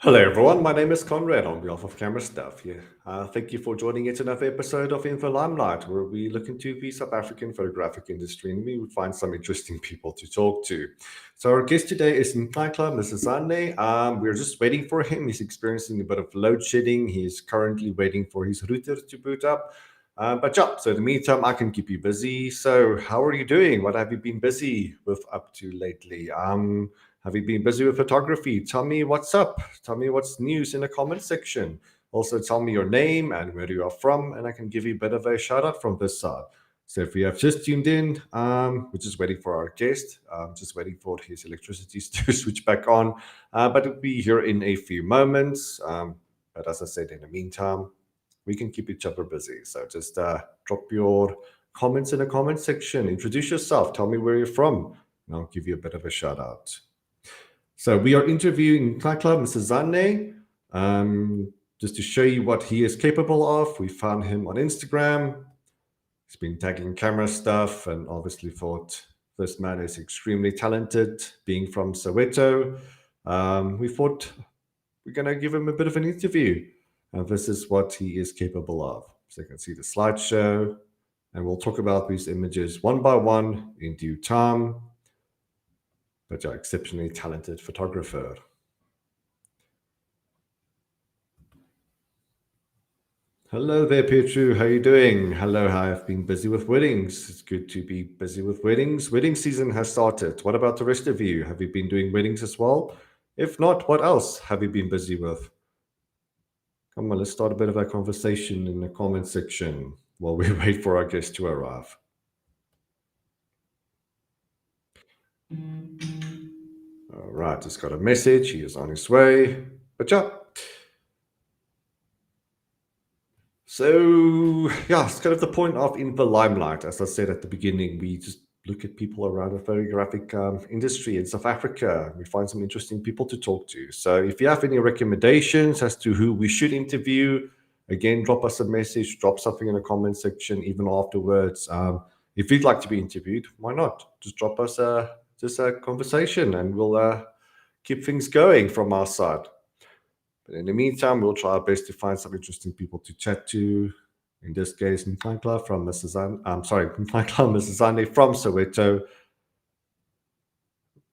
Hello, everyone. My name is Conrad on behalf of CameraStuff. Yeah. Thank you for joining yet another episode of Info Limelight, where we look into the South African photographic industry and we would find some interesting people to talk to. So, our guest today is Nhlanhla Msezane. We're just waiting for him. He's experiencing a bit of load shedding. He's currently waiting for his router to boot up. But yeah, so in the meantime, I can keep you busy. So, how are you doing? What have you been busy with up to lately? Have you been busy with photography? Tell me what's up. Tell me what's news in the comment section. Also, tell me your name and where you are from, and I can give you a bit of a shout out from this side. So, if you have just tuned in, we're just waiting for our guest, just waiting for his electricity to switch back on. But it'll be here in a few moments. But as I said, in the meantime, we can keep each other busy. So, just drop your comments in the comment section. Introduce yourself. Tell me where you're from, and I'll give you a bit of a shout out. So we are interviewing Nhlanhla Msezane, just to show you what he is capable of. We found him on Instagram. He's been tagging camera stuff and obviously thought this man is extremely talented, being from Soweto. We thought we're going to give him a bit of an interview. And this is what he is capable of. So you can see the slideshow, and we'll talk about these images one by one in due time. But you're exceptionally talented photographer. Hello there, Pietru. How you doing? Hello, I've been busy with weddings. It's good to be busy with weddings. Wedding season has started. What about the rest of you? Have you been doing weddings as well? If not, what else have you been busy with? Come on, let's start a bit of a conversation in the comment section while we wait for our guest to arrive. All right, just got a message. He is on his way. But yeah. So, yeah, it's kind of the point of In the Limelight. As I said at the beginning, we just look at people around the photographic industry in South Africa. We find some interesting people to talk to. So, if you have any recommendations as to who we should interview, again, drop us a message, drop something in the comment section, even afterwards. If you'd like to be interviewed, why not? Just drop us just a conversation and we'll keep things going from our side. But in the meantime, we'll try our best to find some interesting people to chat to. In this case, Nhlanhla from Msezane. I'm sorry, Nhlanhla Msezane from Soweto.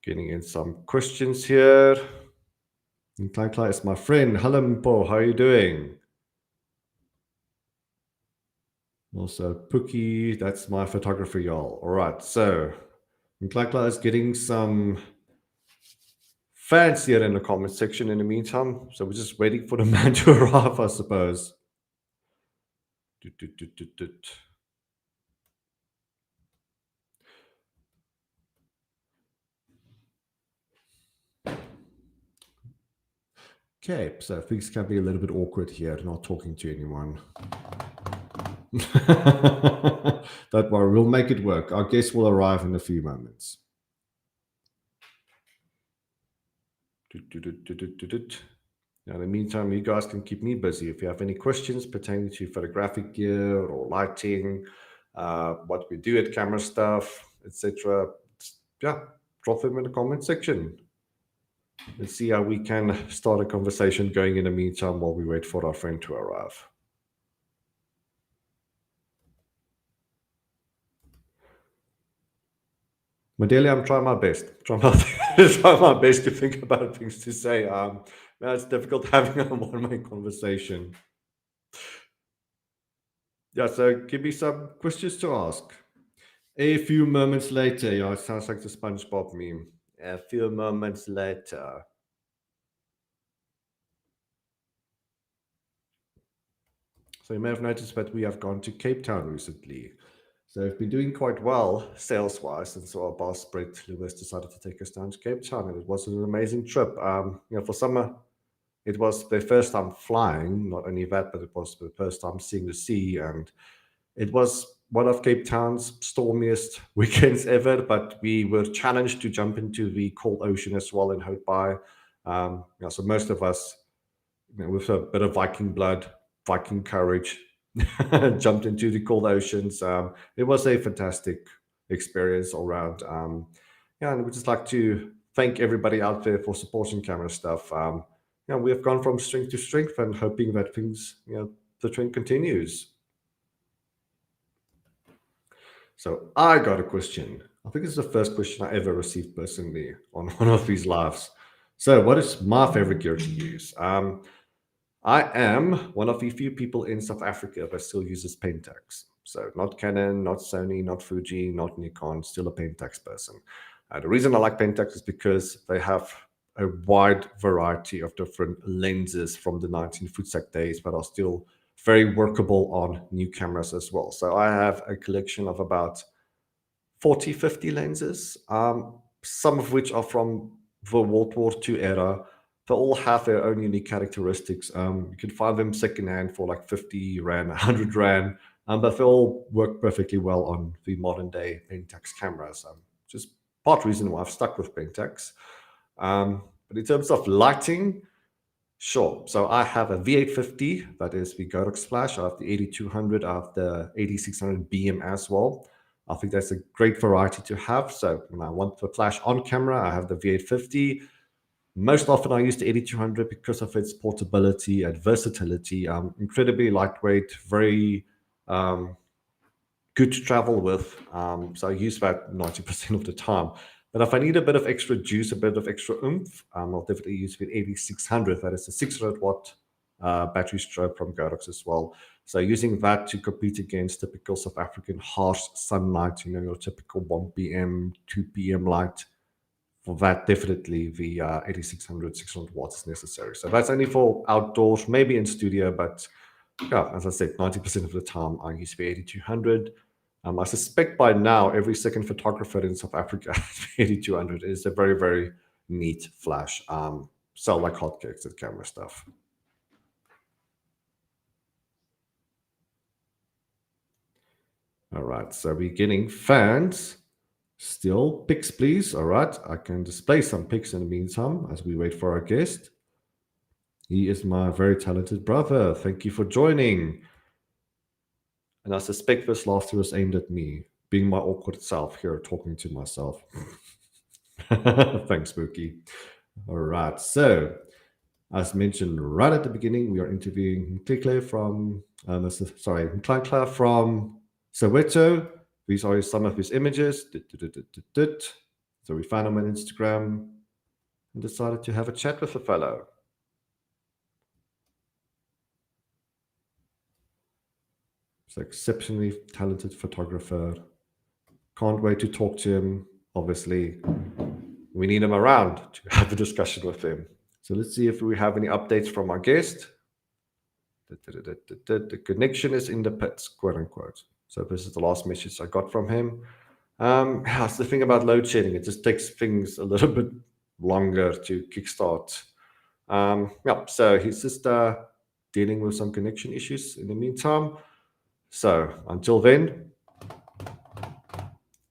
Getting in some questions here. Nhlanhla is my friend. Hello, Mpo. How are you doing? Also, Pookie, that's my photographer, y'all. All right, so Nhlanhla is getting some fans here in the comment section in the meantime. So we're just waiting for the man to arrive, I suppose. Doot, doot, doot, doot, doot. Okay, so things can be a little bit awkward here, not talking to anyone. Don't worry, we'll make it work. Our guest will arrive in a few moments. Now, in the meantime, you guys can keep me busy. If you have any questions pertaining to photographic gear or lighting, what we do at CameraStuff, etc., yeah, drop them in the comment section. Let's see how we can start a conversation going in the meantime while we wait for our friend to arrive. Medelia, I'm trying my best. Try my best to think about things to say. Now it's difficult having a one-man conversation. Yeah, so give me some questions to ask. A few moments later, yeah, it sounds like the SpongeBob meme. A few moments later. So you may have noticed that we have gone to Cape Town recently. So we've been doing quite well sales-wise, and so our boss Brett Lewis decided to take us down to Cape Town, and it was an amazing trip. For summer, it was the first time flying. Not only that, but it was the first time seeing the sea, and it was one of Cape Town's stormiest weekends ever. But we were challenged to jump into the cold ocean as well in Hope Bay. So most of us, with a bit of Viking blood, Viking courage, jumped into the cold oceans. It was a fantastic experience all around. And we'd just like to thank everybody out there for supporting CameraStuff. we have gone from strength to strength and hoping that things, the trend continues. So I got a question. I think it's the first question I ever received personally on one of these lives. So, what is my favorite gear to use? I am one of the few people in South Africa that still uses Pentax. So, not Canon, not Sony, not Fuji, not Nikon, still a Pentax person. The reason I like Pentax is because they have a wide variety of different lenses from the 19 footsack days, but are still very workable on new cameras as well. So I have a collection of about 40, 50 lenses, some of which are from the World War II era. They all have their own unique characteristics. You can find them secondhand for like 50 Rand, 100 Rand, but they all work perfectly well on the modern day Pentax cameras. Just part reason why I've stuck with Pentax. But in terms of lighting, sure. So I have a V850, that is the Godox flash. I have the 8200, I have the 8600 BM as well. I think that's a great variety to have. So when I want the flash on camera, I have the V850. Most often I use the 8200 because of its portability and versatility. Incredibly lightweight, very good to travel with. So I use that 90% of the time. But if I need a bit of extra juice, a bit of extra oomph, I'll definitely use the 8600. That is a 600 watt battery strobe from Godox as well. So using that to compete against typical South African harsh sunlight, your typical 1 p.m., 2 p.m. light, for that, definitely the 8600, 600 watts is necessary. So that's only for outdoors, maybe in studio, but yeah, as I said, 90% of the time I use the 8200. I suspect by now every second photographer in South Africa has the 8200. Is a very, very neat flash. Sell like hotcakes at CameraStuff. All right, so we're getting fans. Still pics, please. All right, I can display some pics in the meantime as we wait for our guest. He is my very talented brother. Thank you for joining. And I suspect this laughter was aimed at me, being my awkward self here talking to myself. Thanks, Spooky. All right, so as mentioned right at the beginning, we are interviewing Nhlanhla from Soweto. These are some of his images. So we found him on Instagram and decided to have a chat with the fellow. He's an exceptionally talented photographer. Can't wait to talk to him. Obviously, we need him around to have a discussion with him. So let's see if we have any updates from our guest. The connection is in the pits, quote unquote. So this is the last message I got from him. That's the thing about load shedding. It just takes things a little bit longer to kickstart. So he's just dealing with some connection issues in the meantime. So until then,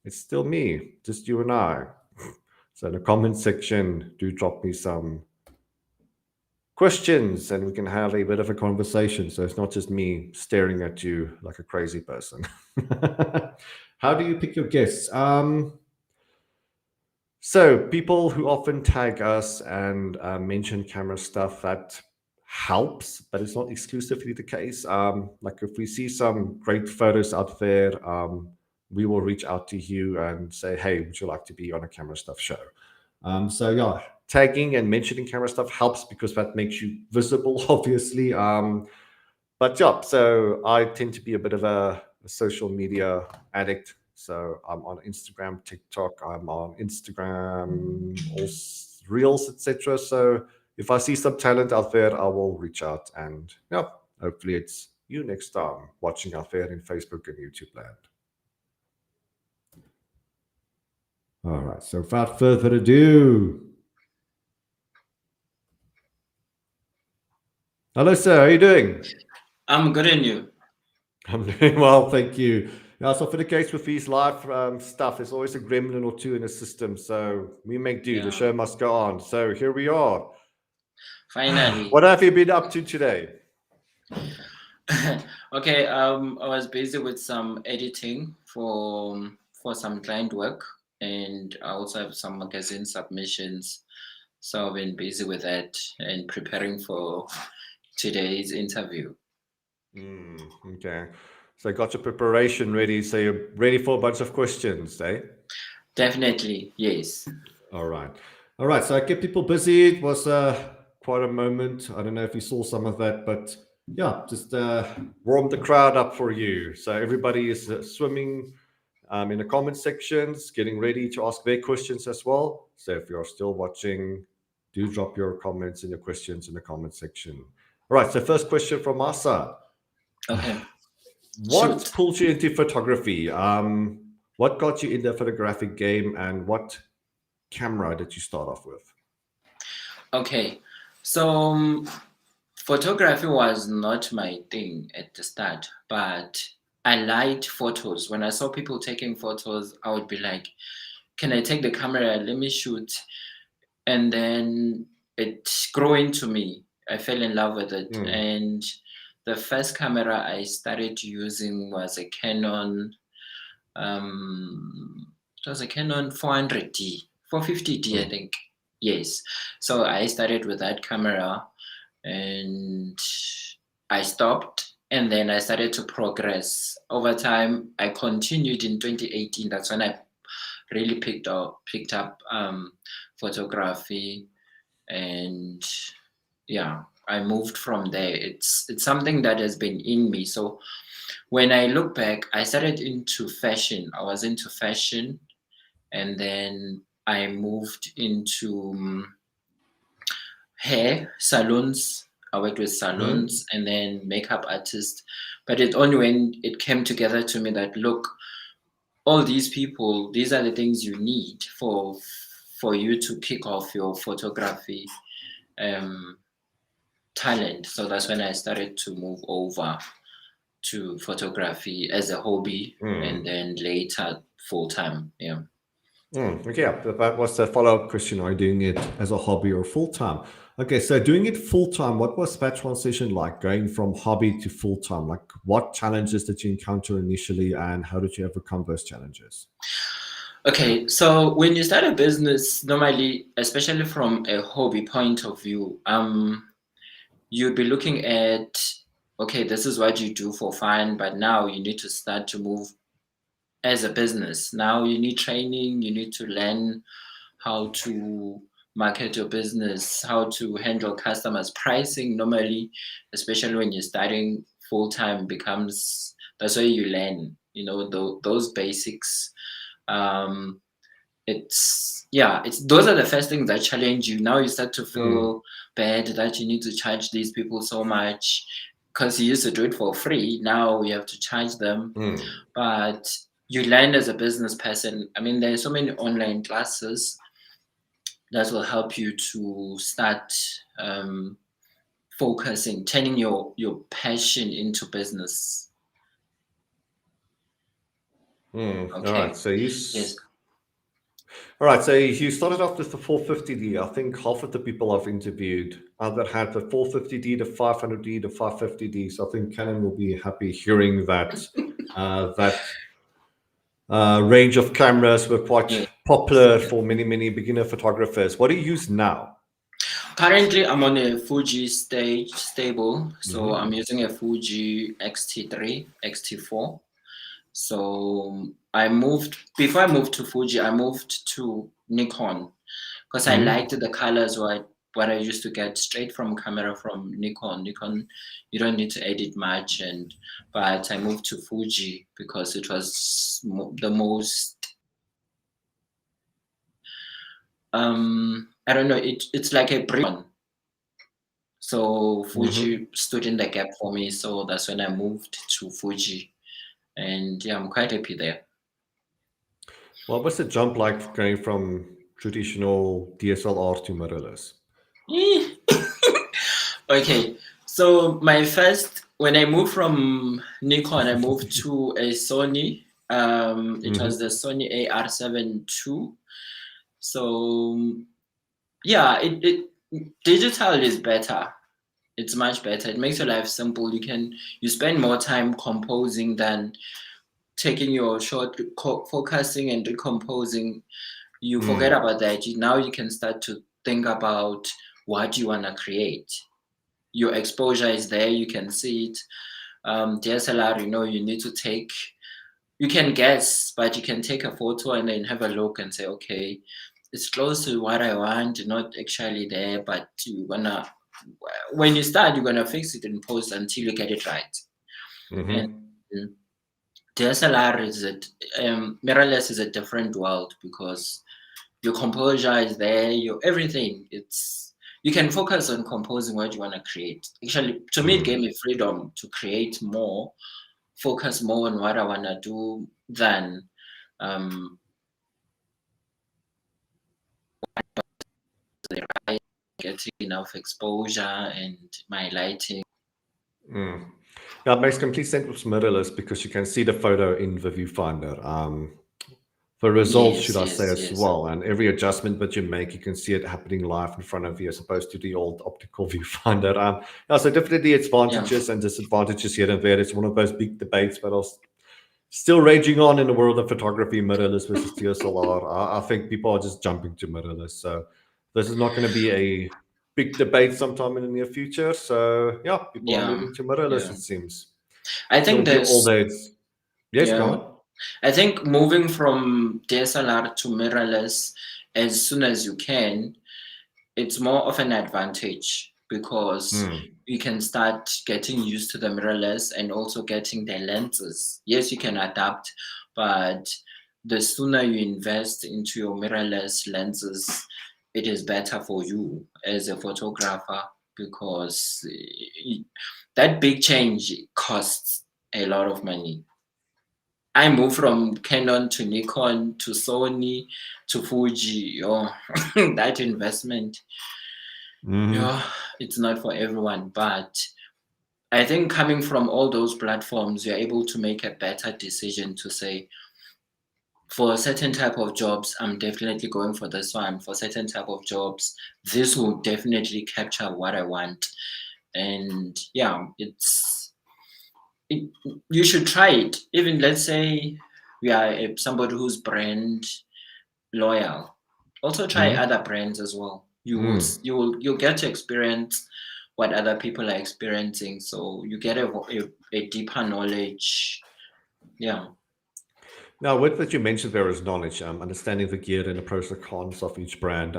it's still me, just you and I. So in the comment section, do drop me some questions and we can have a bit of a conversation. So it's not just me staring at you like a crazy person. How do you pick your guests? So people who often tag us and mention CameraStuff, that helps, but it's not exclusively the case. Like if we see some great photos out there, we will reach out to you and say, hey, would you like to be on a CameraStuff show? So yeah, tagging and mentioning CameraStuff helps because that makes you visible, obviously. But yeah, so I tend to be a bit of a social media addict. So I'm on Instagram, TikTok, I'm on Instagram, Reels, etc. So if I see some talent out there, I will reach out and yeah, hopefully it's you next time watching out there in Facebook and YouTube land. All right, so without further ado, hello, sir. How are you doing? I'm good, and you? I'm doing well, thank you. Now, so for the case with these live stuff, there's always a gremlin or two in the system. So we make do. The Yeah, show must go on. So here we are. finally. What have you been up to today? Okay, I was busy with some editing for some client work, and I also have some magazine submissions So I've been busy with that and preparing for today's interview. Okay. So got your preparation ready. So you're ready for a bunch of questions, eh? Definitely, yes. All right. All right. So I kept people busy. It was quite a moment. I don't know if you saw some of that, but yeah, just warmed the crowd up for you. So everybody is swimming in the comment sections, getting ready to ask their questions as well. So if you're still watching, do drop your comments and your questions in the comment section. All right. So first question from Asa. Okay, What shoot. pulled you into photography? What got you in the photographic game, and what camera did you start off with? Okay, so photography was not my thing at the start, but I liked photos. When I saw people taking photos, I would be like, can I take the camera? Let me shoot. And then it grew into me. I fell in love with it. Mm, And the first camera I started using was a Canon, it was a Canon 400D, 450D, I mm, think. Yes. So I started with that camera and I stopped, and then I started to progress. Over time, I continued in 2018. That's when I really picked up photography, and yeah, I moved from there. It's something that has been in me. So when I look back, I started into fashion. I was into fashion, and then I moved into hair salons. I worked with mm, salons and then makeup artists. But it only when it came together to me that look, all these people, these are the things you need for you to kick off your photography um, talent. So that's when I started to move over to photography as a hobby and mm, then later full time. Yeah. Okay, yeah, that was the follow-up question. Are you doing it as a hobby or full-time? Okay, so doing it full-time, what was that transition like, going from hobby to full-time? Like, what challenges did you encounter initially, and how did you overcome those challenges? Okay, so when you start a business, normally, especially from a hobby point of view, you'd be looking at, okay, this is what you do for fun, but now you need to start to move as a business. Now you need training, you need to learn how to market your business, how to handle customers. Pricing normally, especially when you're starting full time, becomes that's where you learn, those basics. Um, it's those are the first things that challenge you. Now you start to Mm, feel bad that you need to charge these people so much because you used to do it for free. Now you have to charge them, mm, but you learn as a business person. I mean, there's so many online classes that will help you to start focusing, turning your passion into business. All right, Okay. so Yes. all right, so you started off with the 450D. I think half of the people I've interviewed either had the 450D, the 500D, the 550D. So I think Canon will be happy hearing that range of cameras were quite Yeah. popular for many, many beginner photographers. What do you use now? Currently, I'm on a Fuji stage stable, so Hmm. I'm using a Fuji X-T3, X-T4. So before I moved to Fuji, I moved to Nikon because I Hmm. liked the colors what I used to get straight from camera from Nikon. Nikon, you don't need to edit much, but I moved to Fuji because it was the most I don't know, it's like a brick. So Hmm. Fuji stood in the gap for me. So that's when I moved to Fuji. And yeah, I'm quite happy there. What was the jump like going from traditional DSLR to mirrorless? Okay, so when I moved from Nikon, I moved to a Sony. It was the Hmm. Sony AR7 II. So yeah, it digital is better. It's much better. It makes your life simple. You spend more time composing than taking your shot, focusing and decomposing. You forget Mm. about that. Now you can start to think about what you want to create. Your exposure is there, you can see it. DSLR, you need to take, you can guess, but you can take a photo and then have a look and say, okay, it's close to what I want, not actually there, but when you start, you're gonna fix it in post until you get it right. And DSLR mirrorless is a different world because your composure is there, your everything. You can focus on composing what you want to create. Actually, to me, it gave me freedom to create more, focus more on what I want to do than getting enough exposure and my lighting. Yeah, it makes complete sense with mirrorless because you can see the photo in the viewfinder. The results, should I say, as well. And every adjustment that you make, you can see it happening live in front of you as opposed to the old optical viewfinder. So definitely advantages and disadvantages here and there. It's one of those big debates, but still raging on in the world of photography, mirrorless versus DSLR. I think people are just jumping to mirrorless. So this is not going to be a big debate sometime in the near future. So yeah, people are moving to mirrorless, it seems. I think there's all days. Yes, go on. I think moving from DSLR to mirrorless as soon as you can, it's more of an advantage because you can start getting used to the mirrorless and also getting the lenses. Yes, you can adapt, but the sooner you invest into your mirrorless lenses, it is better for you as a photographer because that big change costs a lot of money. I moved from Canon to Nikon to Sony to Fuji. That investment, it's not for everyone. But I think coming from all those platforms, you're able to make a better decision to say, for a certain type of jobs, I'm definitely going for this one. For certain type of jobs, this will definitely capture what I want. And yeah, you should try it. Even let's say we are somebody who's brand loyal. Also try other brands as well. You'll get to experience what other people are experiencing, so you get a deeper knowledge. Yeah. Now, with what you mentioned there is knowledge, understanding the gear and the pros and cons of each brand.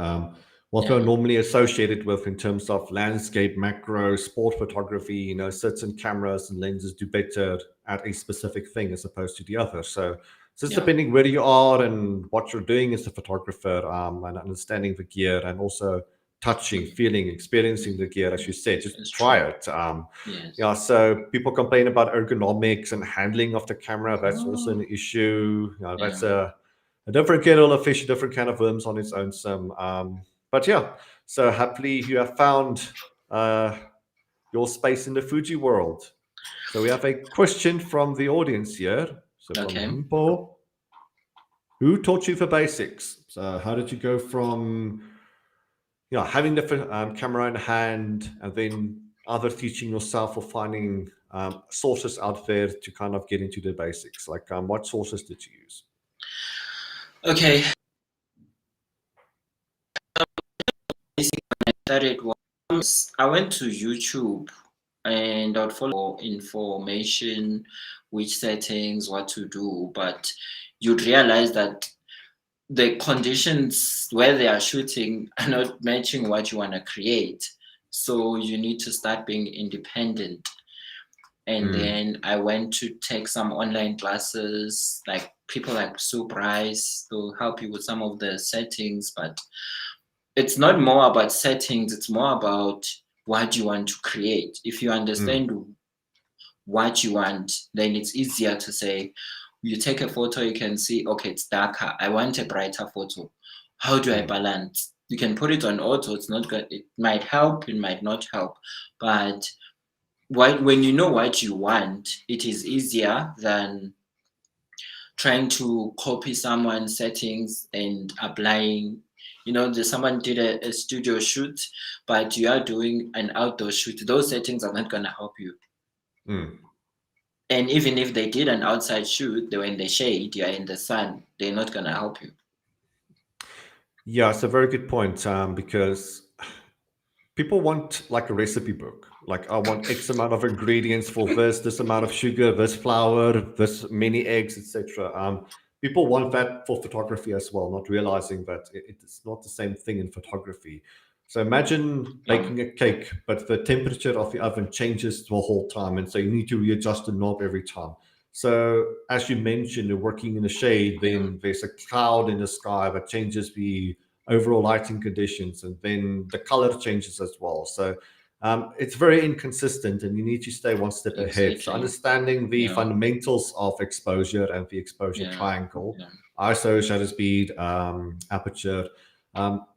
What they're normally associated with in terms of landscape, macro, sport photography, certain cameras and lenses do better at a specific thing as opposed to the other. So just depending where you are and what you're doing as a photographer, and understanding the gear and also touching, feeling, experiencing the gear, as you said, just try it. Yeah, so people complain about ergonomics and handling of the camera. That's also an issue. That's a different kettle of fish, a different kind of worms on its own. But yeah, so happily you have found your space in the Fuji world. So we have a question from the audience here. So from Himpo, who taught you the basics? So how did you go from having the camera in hand and then either teaching yourself or finding sources out there to kind of get into the basics? Like what sources did you use? Okay. I went to YouTube and I'd follow information, which settings, what to do, but you'd realize that the conditions where they are shooting are not matching what you want to create. So you need to start being independent. And then I went to take some online classes, like people like Sue Bryce to help you with some of the settings, but it's not more about settings, it's more about what you want to create. If you understand what you want, then it's easier to say, you take a photo, you can see, okay, it's darker. I want a brighter photo. How do I balance? You can put it on auto. It's not good. It might help, it might not help. But when you know what you want, it is easier than trying to copy someone's settings and applying. Someone did a studio shoot, but you are doing an outdoor shoot. Those settings are not going to help you. And even if they did an outside shoot, they were in the shade, you're in the sun, they're not going to help you. Yeah, it's a very good point, because people want like a recipe book. Like, I want X amount of ingredients for this amount of sugar, this flour, this many eggs, etc. People want that for photography as well, not realizing that it's not the same thing in photography. So imagine Yeah, baking a cake, but the temperature of the oven changes the whole time, and so you need to readjust the knob every time. So, as you mentioned, you're working in the shade, yeah, then there's a cloud in the sky that changes the overall lighting conditions, and then the color changes as well. So it's very inconsistent, and you need to stay one step ahead. So exactly. understanding the Yeah, fundamentals of exposure and the exposure yeah, triangle, yeah, ISO, shutter speed, aperture,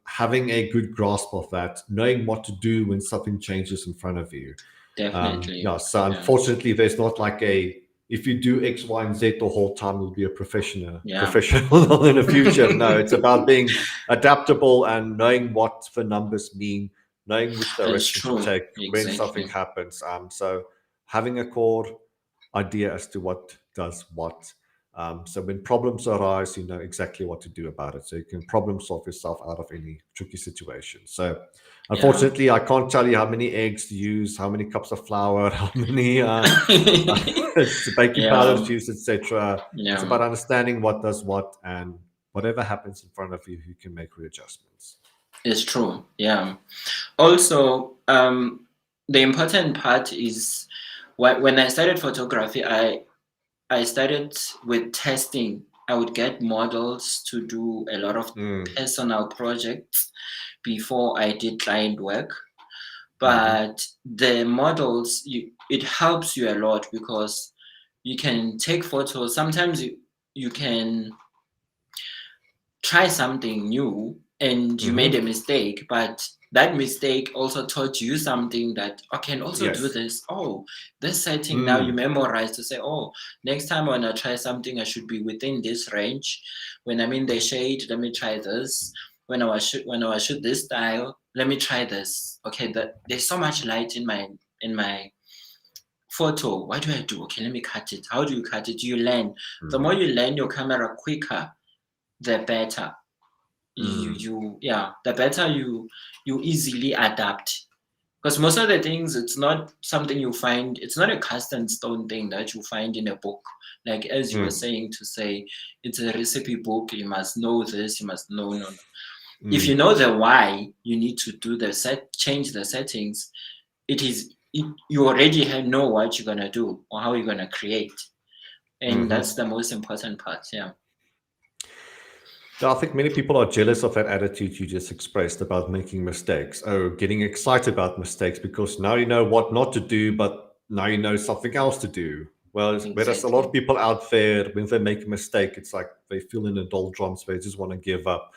having a good grasp of that, knowing what to do when something changes in front of you. definitely. Yeah, so Yeah, unfortunately, there's not like a, if you do X, Y, and Z the whole time, you'll be a yeah. professional in the future. No, it's about being adaptable and knowing what the numbers mean, knowing which It's direction to true. take when something Exactly. happens. So having a core idea as to what does what. So when problems arise, you know exactly what to do about it. So you can problem solve yourself out of any tricky situation. So Yeah. unfortunately, I can't tell you how many eggs to use, how many cups of flour, how many baking powder Yeah, to use, etc. It's yeah. about understanding what does what, and whatever happens in front of you, you can make readjustments. It's true. Yeah. Also, the important part is when I started photography, I started with testing. I would get models to do a lot of Mm. personal projects before I did client work. Hmm. But the models, it helps you a lot because you can take photos. Sometimes you can try something new and you made a Hmm. mistake, but that mistake also taught you something that I can also do Yes. this. Oh, this setting now you Mm. memorize to say, oh, next time when I try something, I should be within this range. When I'm in the shade, let me try this. When I shoot this style, let me try this. Okay, there's so much light in my photo. What do I do? Okay, let me cut it. How do you cut it? You learn. The more Mm. you learn your camera quicker, the better Mm. the better you easily adapt, because most of the things, it's not something you find, it's not a cast and stone thing that you find in a book, like as you were Mm. saying, to say it's a recipe book, you must know this, you must know. No, no. If you Mm. know the why you need to do change the settings, you already know what you're gonna do or how you're gonna create, and that's Hmm. the most important part. Yeah. Yeah, I think many people are jealous of that attitude you just expressed about making mistakes. Oh, getting excited about mistakes because now you know what not to do, but now you know something else to do. Whereas a lot Exactly. of people out there, when they make a mistake, it's like they feel in the doldrums, they just want to give up,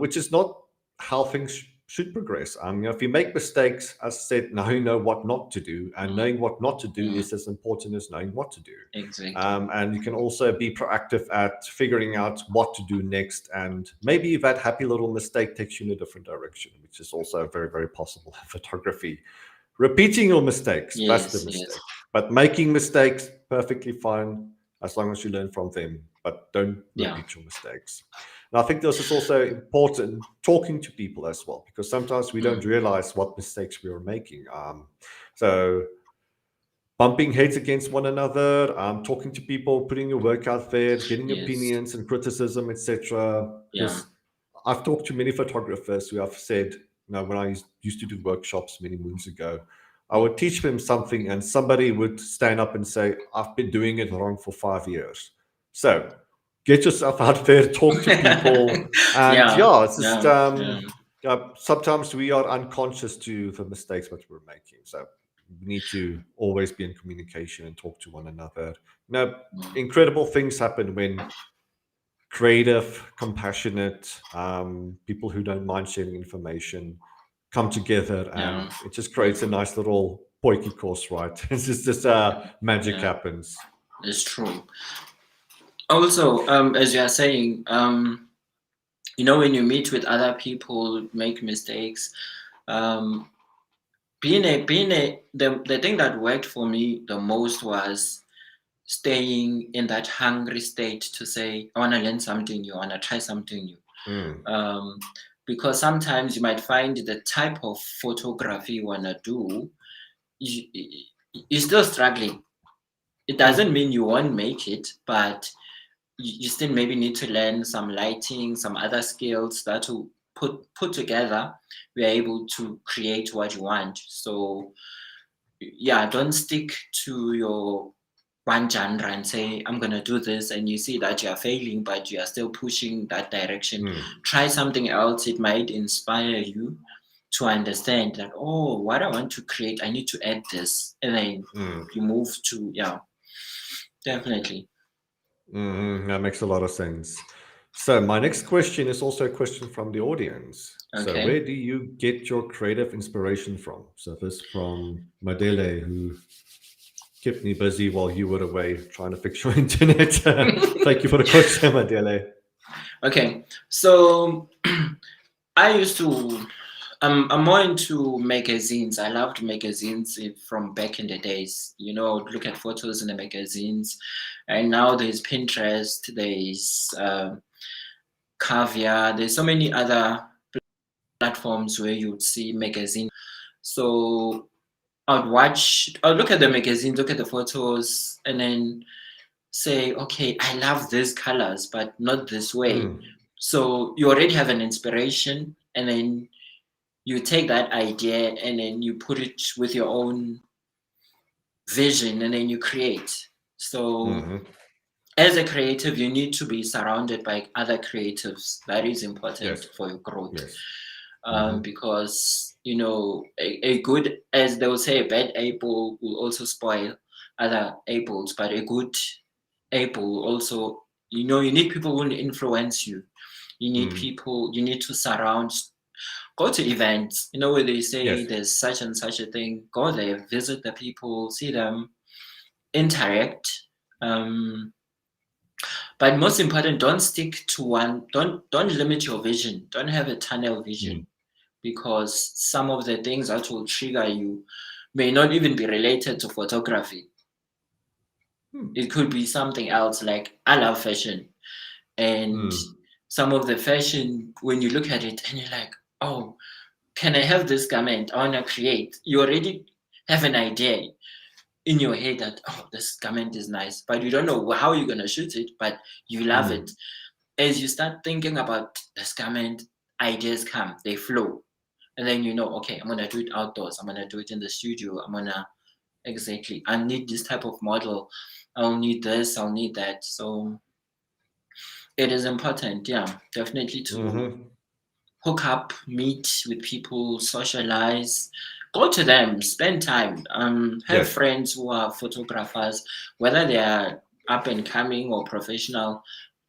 which is not how things should progress. If you make mistakes, as I said, now you know what not to do, and Mm, knowing what not to do mm, is as important as knowing what to do. exactly. And you can also be proactive at figuring out what to do next. And maybe that happy little mistake takes you in a different direction, which is also very, very possible in photography. Repeating your mistakes, that's the Yes, yes. mistake. But making mistakes, perfectly fine as long as you learn from them, but don't Yeah. repeat your mistakes. And I think this is also important talking to people as well, because sometimes we Mm, don't realize what mistakes we are making. So bumping heads against one another, talking to people, putting your work out there, getting yes. opinions and criticism, etc. Yeah. Because I've talked to many photographers who have said, when I used to do workshops many moons ago, I Mm, would teach them something and somebody would stand up and say, I've been doing it wrong for 5 years. So get yourself out there, talk to people. And yeah. yeah, it's just, Yeah. Yeah. sometimes we are unconscious to the mistakes that we're making. So we need to always be in communication and talk to one another. Mm, Incredible things happen when creative, compassionate people who don't mind sharing information come together, yeah. and it just creates a Mm, nice little poiky course, right? It's just magic yeah. happens. It's true. Also, as you are saying, when you meet with other people, make mistakes. Um, the thing that worked for me the most was staying in that hungry state to say, I want to learn something new, I want to try something new. Because sometimes you might find the type of photography you want to do, you're still struggling. It doesn't mean you won't make it, but you still maybe need to learn some lighting, some other skills that will put together, we are able to create what you want. So yeah, don't stick to your one genre and say, I'm going to do this, and you see that you are failing, but you are still pushing that direction. Try something else. It might inspire you to understand that, oh, what I want to create, I need to add this. And then you move to, definitely. That makes a lot of sense. So my next question is also a question from the audience. So Okay. where do you get your creative inspiration from? So this from Madele, who kept me busy while you were away trying to fix your internet. Thank you for the question, Madele. Okay. So I used to, I'm more into magazines. I loved magazines from back in the days. You know, look at photos in the magazines. And now there's Pinterest, there's Caviar, there's so many other platforms where you'd see magazines. So I'd look at the magazines, look at the photos, and then say, okay, I love these colors, but not this way. So you already have an inspiration, and then you take that idea and then you put it with your own vision, and then you create. So as a creative, you need to be surrounded by other creatives. That is important for your growth. Yes. Because, you know, a good, as they will say, a bad apple will also spoil other apples, but a good apple will also, you know, you need people who will influence you. You need people, you need to surround, go to events, you know, where they say there's such and such a thing, go there, visit the people, see them, interact. But most important, don't stick to one, don't limit your vision, don't have a tunnel vision, because some of the things that will trigger you may not even be related to photography. It could be something else, like I love fashion, and some of the fashion, when you look at it and you're like, oh, can I have this garment? I want to create. You already have an idea in your head that, oh, this garment is nice, but you don't know how you're going to shoot it, but you love it. As you start thinking about this garment, ideas come, they flow. And then you know, okay, I'm going to do it outdoors. I'm going to do it in the studio. I'm going to, exactly, I need this type of model. I'll need this, I'll need that. So it is important, definitely to hook up, meet with people, socialize, go to them, spend time, have friends who are photographers, whether they are up and coming or professional.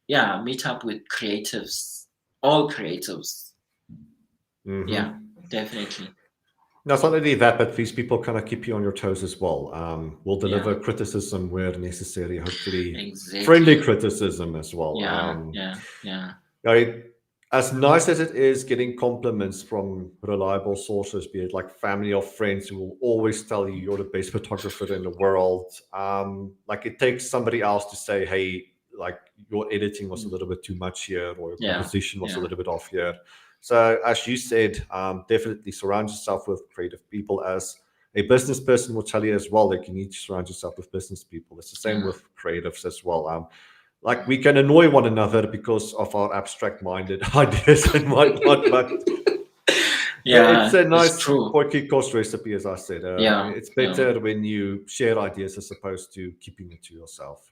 Meet up with creatives, all creatives. Yeah, definitely. Now, it's not only that, but these people kind of keep you on your toes as well. We'll deliver criticism where necessary, hopefully friendly criticism as well. As nice as it is getting compliments from reliable sources, be it like family or friends who will always tell you you're the best photographer in the world, like it takes somebody else to say, hey, like your editing was a little bit too much here, or your composition was a little bit off here. So as you said, definitely surround yourself with creative people. As a business person will tell you as well, like you need to surround yourself with business people. It's the same with creatives as well. Like we can annoy one another because of our abstract-minded ideas and whatnot, but it's a nice quirky cost recipe, as I said. It's better when you share ideas as opposed to keeping it to yourself.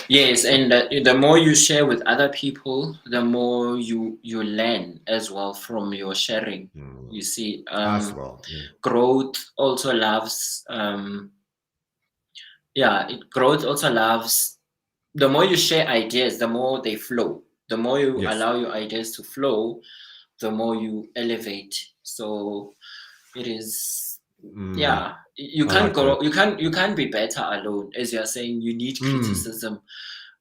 Yes, and the more you share with other people, the more you learn as well from your sharing. You see, as well. Growth also loves. Growth also loves. The more you share ideas, the more they flow. The more you allow your ideas to flow, the more you elevate. So it is. You can't grow. You can't be better alone. As you're saying, you need criticism.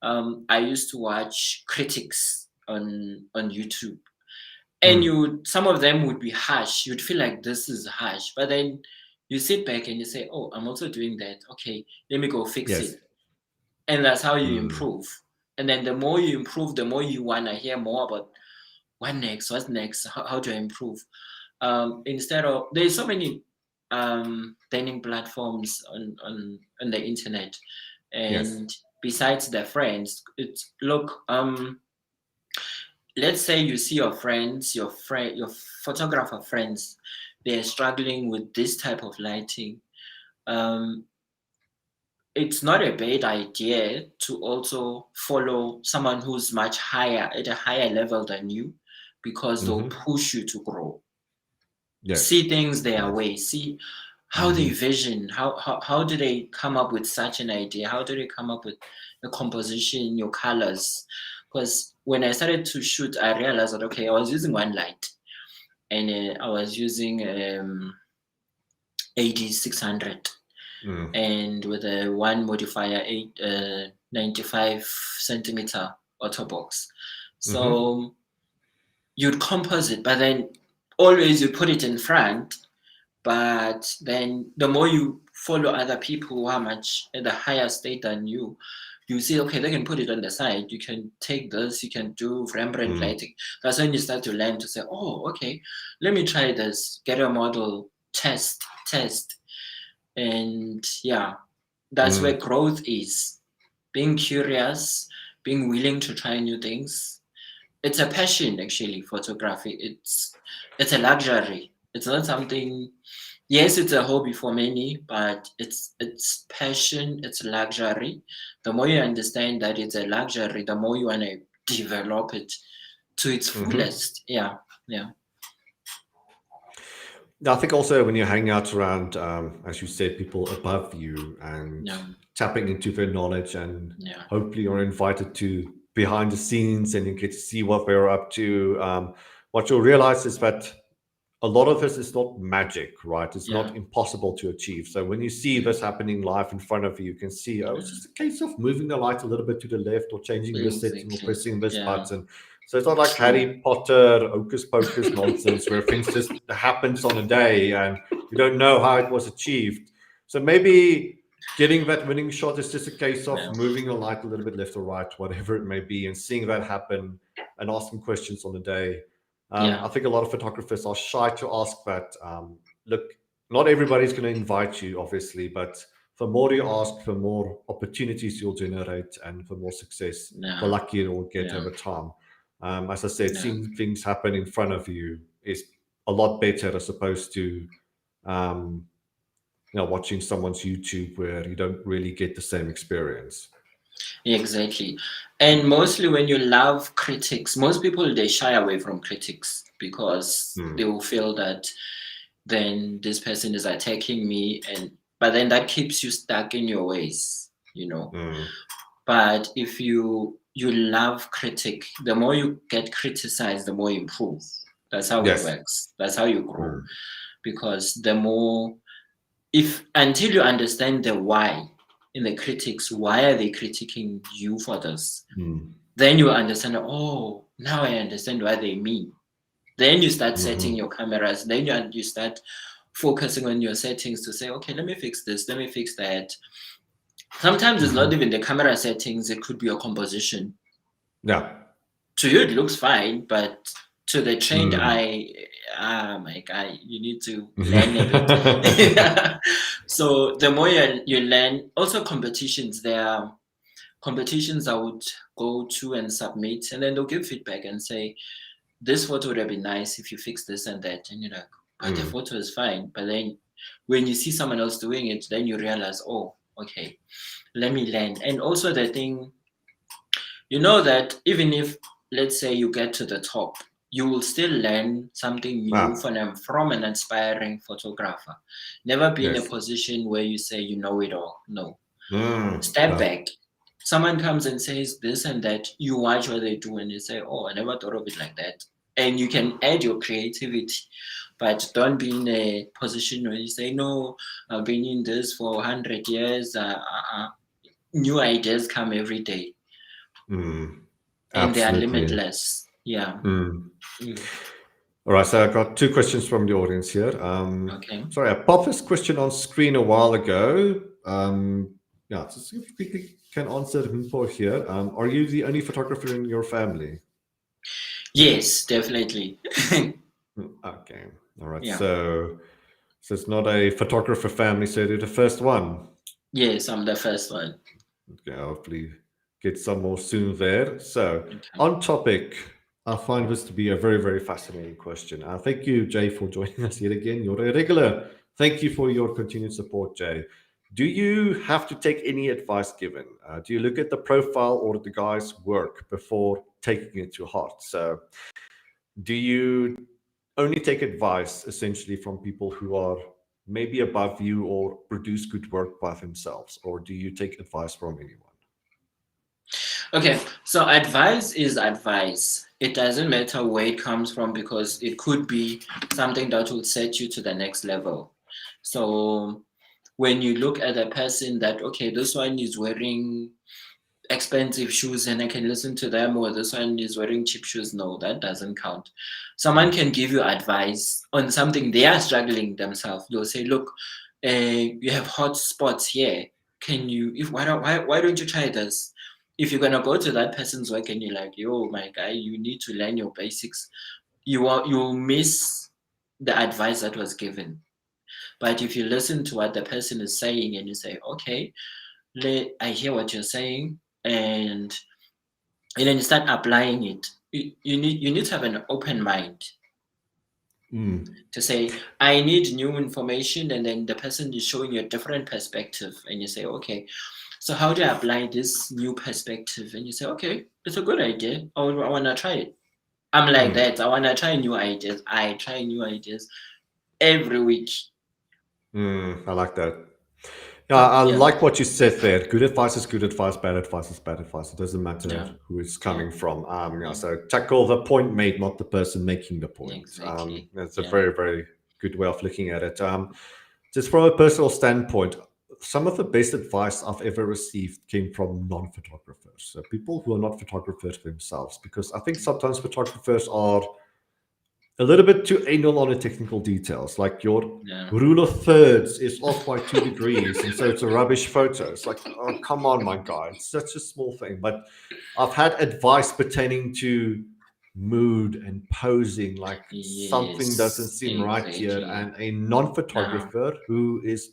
I used to watch critics on YouTube, and some of them would be harsh. You'd feel like this is harsh, but then you sit back and you say, "Oh, I'm also doing that. Okay, let me go fix it," and that's how you improve. And then the more you improve, the more you want to hear more about what next, what's next, how do I improve? Instead of, there's so many learning platforms on the internet, and besides their friends, it's look, let's say you see your friends, your photographer friends, they're struggling with this type of lighting. It's not a bad idea to also follow someone who's much higher, at a higher level than you, because they'll push you to grow. Yes. See things their way, see how they vision, how do they come up with such an idea, how do they come up with the composition, your colors. Because when I started to shoot, I realized that, okay, I was using one light, and I was using AD600, and with a one modifier 95 centimeter auto box. So you'd composite, but then always you put it in front. But then the more you follow other people who are much at a higher state than you, you see, okay, they can put it on the side. You can take this, you can do Rembrandt lighting. That's when you start to learn to say, oh, okay, let me try this, get a model, test. And yeah, that's where growth is. Being curious, being willing to try new things. It's a passion, actually, photography. It's a luxury. It's not something, yes, it's a hobby for many, but it's passion, it's luxury. The more you understand that it's a luxury, the more you want to develop it to its fullest. Yeah. I think also when you hang out around, as you said, people above you and tapping into their knowledge, and hopefully you're invited to behind the scenes and you get to see what they're up to. What you'll realize is that a lot of this is not magic, right? It's not impossible to achieve. So when you see this happening live in front of you, you can see, oh, it's just a case of moving the light a little bit to the left or changing this setting or pressing this button. So it's not like Harry Potter, hocus pocus nonsense where things just happens on a day and you don't know how it was achieved. So maybe getting that winning shot is just a case of moving the light a little bit left or right, whatever it may be, and seeing that happen and asking questions on the day. I think a lot of photographers are shy to ask that. Look, not everybody's going to invite you, obviously, but the more you ask, the more opportunities you'll generate, and the more success, the luckier you'll get over time. As I said, seeing things happen in front of you is a lot better as opposed to, watching someone's YouTube where you don't really get the same experience. Exactly. And mostly when you love critics, most people, they shy away from critics because they will feel that then this person is attacking me, but then that keeps you stuck in your ways, But if you love critic, the more you get criticized, the more you improve. That's how it works. That's how you grow. Because the more, until you understand the why in the critics, why are they critiquing you for this? Then you understand, oh, now I understand what they mean. Then you start setting your cameras. Then you start focusing on your settings to say, okay, let me fix this, let me fix that. Sometimes it's not even the camera settings, it could be your composition. Yeah. To you, it looks fine, but to the trained eye, my guy, you need to learn a bit. So the more you learn, also competitions, there are competitions I would go to and submit, and then they'll give feedback and say, this photo would have been nice if you fix this and that. And you're like, but the photo is fine. But then when you see someone else doing it, then you realize, oh, okay, let me learn. And also the thing, that even if, let's say, you get to the top, you will still learn something new from an inspiring photographer. Never be in a position where you say you know it all. No. Step back. Someone comes and says this and that, you watch what they do and you say, oh, I never thought of it like that. And you can add your creativity, but don't be in a position where you say, no, I've been in this for 100 years. New ideas come every day. And they are limitless. Yeah. All right, so I've got two questions from the audience here. Okay. Sorry, I popped this question on screen a while ago. Just quickly can answer Mpo here. Are you the only photographer in your family? Yes, definitely. Okay, all right. Yeah. So it's not a photographer family, so you're the first one. Yes, I'm the first one. Okay, hopefully get some more soon there. So Okay. on topic, I find this to be a very, very fascinating question. Thank you, Jay, for joining us yet again. You're a regular. Thank you for your continued support, Jay. Do you have to take any advice given? Do you look at the profile or the guy's work before taking it to heart? So do you only take advice essentially from people who are maybe above you or produce good work by themselves, or do you take advice from anyone? Okay, so advice is advice. It doesn't matter where it comes from because it could be something that will set you to the next level. So when you look at a person that, okay, this one is wearing expensive shoes and I can listen to them, or this one is wearing cheap shoes, no, that doesn't count. Someone can give you advice on something they are struggling themselves. They'll say, look, you have hot spots here. Can you, if why don't you try this? If you're gonna go to that person's work and you're like, yo, my guy, you need to learn your basics, you'll miss the advice that was given. But if you listen to what the person is saying and you say, okay, I hear what you're saying, and then you start applying it. You need to have an open mind to say, I need new information, and then the person is showing you a different perspective, and you say, okay, so how do I apply this new perspective? And you say, okay, it's a good idea. I want to try it. I'm like that. I want to try new ideas. I try new ideas every week. I like that. Yeah, I Yeah, like what you said there. Good advice is good advice, bad advice is bad advice. It doesn't matter yeah, who it's yeah, coming from. Yeah, yeah, so tackle the point made, not the person making the point. exactly. That's a Yeah, very, very good way of looking at it. Just from a personal standpoint, some of the best advice I've ever received came from non-photographers, so people who are not photographers themselves, because I think sometimes photographers are a little bit too anal on the technical details. Like your yeah, rule of thirds is off by 2 degrees, and so it's a rubbish photo. It's like, oh, come on, my guy. It's such a small thing. But I've had advice pertaining to mood and posing, like something doesn't yes, seem right here. exactly. And a Yeah, non-photographer who is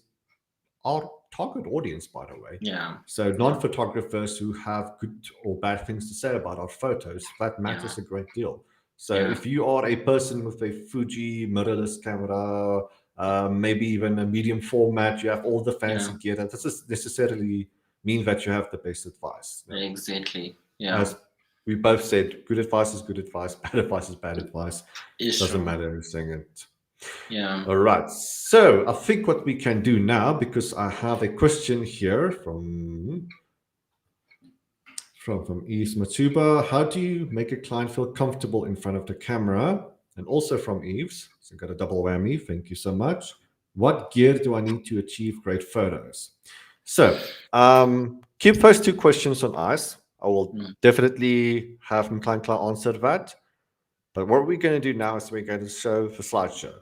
our target audience, by the way. yeah, So yeah, non-photographers who have good or bad things to say about our photos, that yeah, matters a great deal. So yeah, if you are a person with a Fuji mirrorless camera, maybe even a medium format, you have all the yeah, fancy gear, that doesn't necessarily mean that you have the best advice. No. exactly. Yeah, As we both said, good advice is good advice, bad advice is bad advice. it's Doesn't true. matter who's saying it. Yeah. All right. So I think what we can do now, because I have a question here from Eves Matsuba. How do you make a client feel comfortable in front of the camera? And also from Eves. So got a double whammy. Thank you so much. What gear do I need to achieve great photos? So keep those two questions on ice. I will Mm. definitely have Nhlanhla answer that. But what we're going to do now is we're going to show the slideshow.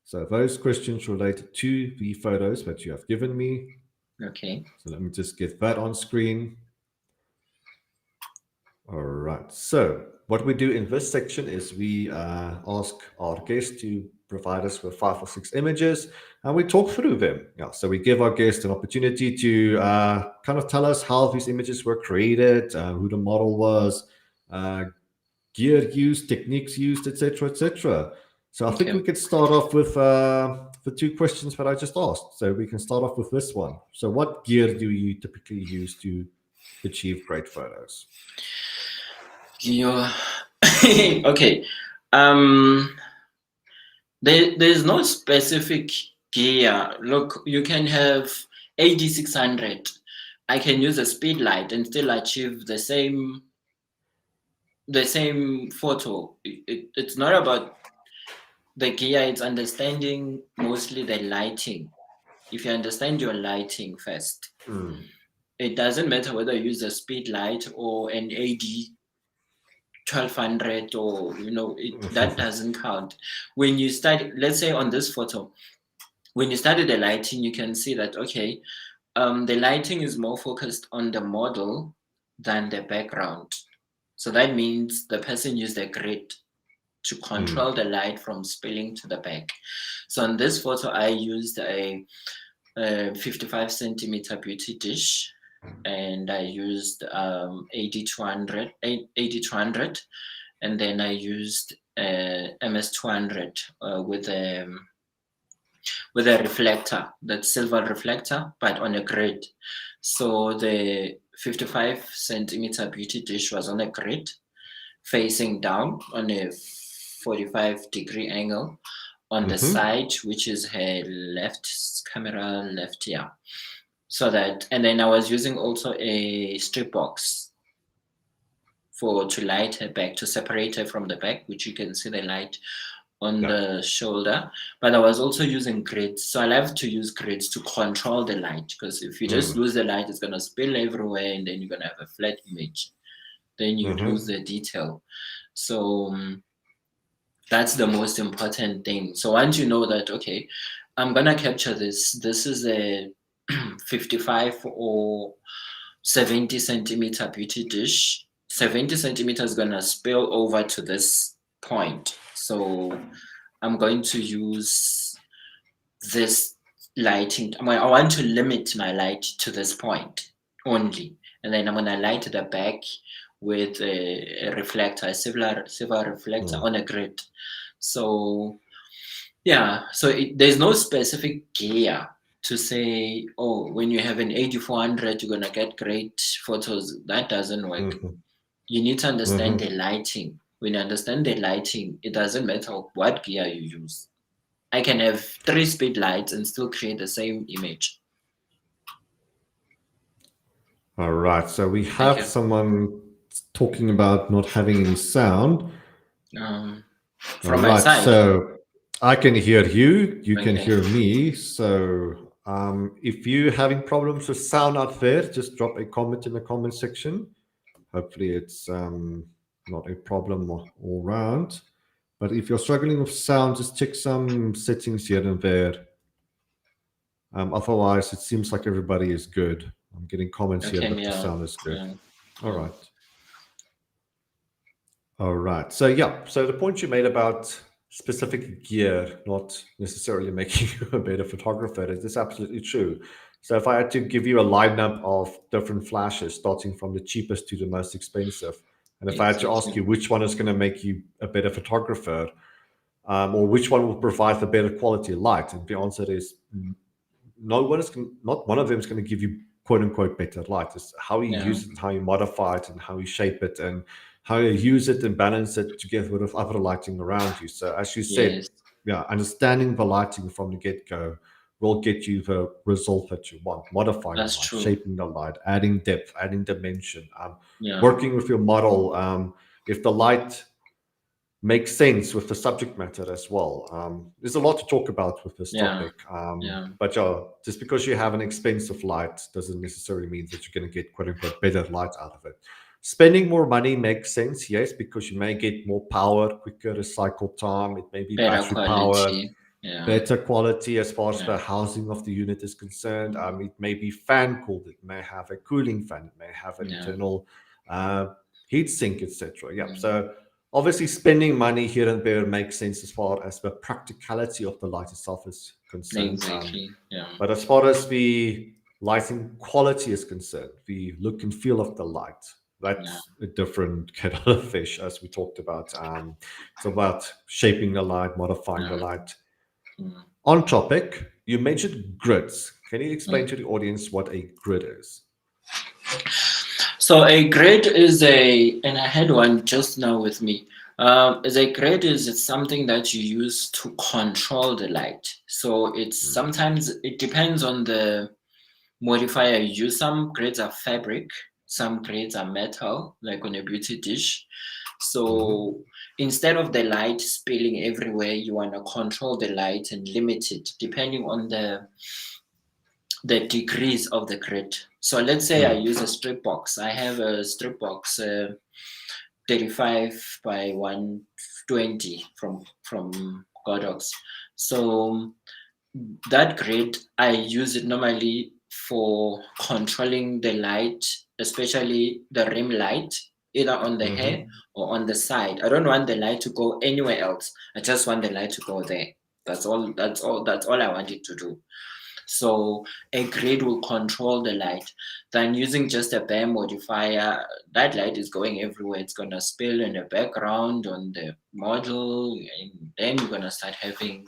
So those questions relate to the photos that you have given me. Okay. So let me just get that on screen. All right. So what we do in this section is we ask our guests to provide us with 5 or 6 images, and we talk through them. Yeah. So we give our guests an opportunity to kind of tell us how these images were created, who the model was, uh, gear used, techniques used, etc., etc. So I think Okay. we could start off with the 2 questions that I just asked. So we can start off with this one. So what gear do you typically use to achieve great photos? You okay. Um there's no specific gear. Look, you can have AD600. I can use a speed light and still achieve the same photo. It's not about the gear, it's understanding mostly the lighting. If you understand your lighting first, Mm. it doesn't matter whether you use a speed light or an AD 1200, or that doesn't count. When you start, let's say on this photo, when you started the lighting, you can see that, okay, the lighting is more focused on the model than the background. So that means the person used a grid to control the light from spilling to the back. So in this photo, I used a 55 centimeter beauty dish, and I used 80-200, and then I used MS200 with a reflector, that silver reflector, but on a grid. So the 55 centimeter beauty dish was on a grid, facing down on a 45-degree angle on the side, which is her left camera left here. So that, and then I was using also a strip box to light her back, to separate her from the back, which you can see the light on the shoulder. But I was also using grids. So I love to use grids to control the light, because if you just lose the light, it's going to spill everywhere, and then you're going to have a flat image. Then you lose the detail. So that's the most important thing. So once you know that, okay, I'm going to capture this. This is a 55 or 70 centimeter beauty dish. 70 centimeters is going to spill over to this point. So I'm going to use this lighting. I want to limit my light to this point only. And then I'm going to light the back with a reflector, a silver reflector on a grid. So yeah, so there's no specific gear to say, oh, when you have an 8400, you're going to get great photos. That doesn't work. You need to understand the lighting. When you understand the lighting, it doesn't matter what gear you use. I can have 3-speed lights and still create the same image. All right. So we have someone talking about not having any sound. From my side. So I can hear you. You can hear me. So if you're having problems with sound out there, just drop a comment in the comment section. Hopefully it's not a problem all around. But if you're struggling with sound, just check some settings here and there. Otherwise, it seems like everybody is good. I'm getting comments here that the sound is good. All right. All right. So yeah. So the point you made about specific gear not necessarily making you a better photographer is absolutely true. So if I had to give you a lineup of different flashes, starting from the cheapest to the most expensive, and if I had to ask you which one is going to make you a better photographer, or which one will provide the better quality light, and the answer is not one of them is going to give you quote unquote better light. It's how you use it, and how you modify it, and how you shape it, and how you use it and balance it together with other lighting around you. So as you said, understanding the lighting from the get-go will get you the result that you want. Modifying the light, shaping the light, adding depth, adding dimension, working with your model. If the light makes sense with the subject matter as well. There's a lot to talk about with this topic. But just because you have an expensive light doesn't necessarily mean that you're going to get quote unquote better light out of it. Spending more money makes sense, yes, because you may get more power, quicker recycle time. It may be better battery quality. power, better quality as far as the housing of the unit is concerned. It may be fan cooled. It may have a cooling fan. It may have an internal heat sink, etc. So obviously, spending money here and there makes sense as far as the practicality of the light itself is concerned. Exactly. But as far as the lighting quality is concerned, the look and feel of the light, that's a different kettle of fish, as we talked about. It's about shaping the light, modifying the light. On topic, you mentioned grids. Can you explain to the audience what a grid is? So a grid is and I had one just now with me. As a grid is something that you use to control the light. So it's sometimes it depends on the modifier you use. Some grids are fabric, some grids are metal, like on a beauty dish. So instead of the light spilling everywhere, you want to control the light and limit it depending on the degrees of the grid. So let's say I use a strip box. I have a strip box 35 by 120 from Godox. So that grid, I use it normally for controlling the light, especially the rim light, either on the hair or on the side. I don't want the light to go anywhere else. I just want the light to go there. That's all. That's all I want it to do. So a grid will control the light. Than using just a bare modifier, that light is going everywhere. It's gonna spill in the background on the model, and then you're gonna start having,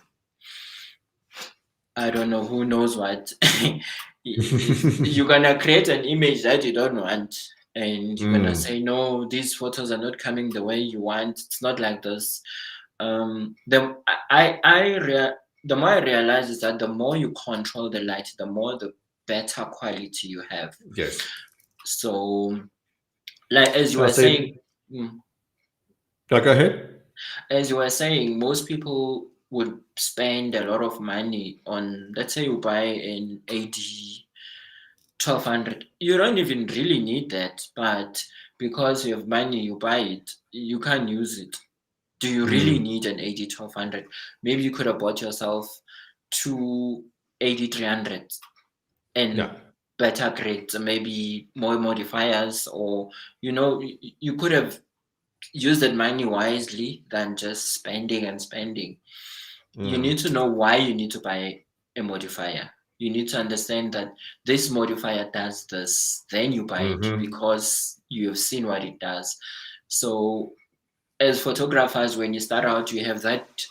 I don't know, who knows what. You're gonna create an image that you don't want, and you're gonna say, no, these photos are not coming the way you want. It's not like this. The more I realize is that the more you control the light, the more the better quality you have. Yes. So, like as you were saying, go ahead. As you were saying, most people would spend a lot of money on, let's say you buy an AD 1200. You don't even really need that, but because you have money, you buy it. You can't use it. Do you really need an AD 1200? Maybe you could have bought yourself two AD 300 and better grades, maybe more modifiers, or you could have used that money wisely than just spending and spending. You need to know why you need to buy a modifier. You need to understand that this modifier does this. Then you buy it because you have seen what it does. So as photographers, when you start out, you have that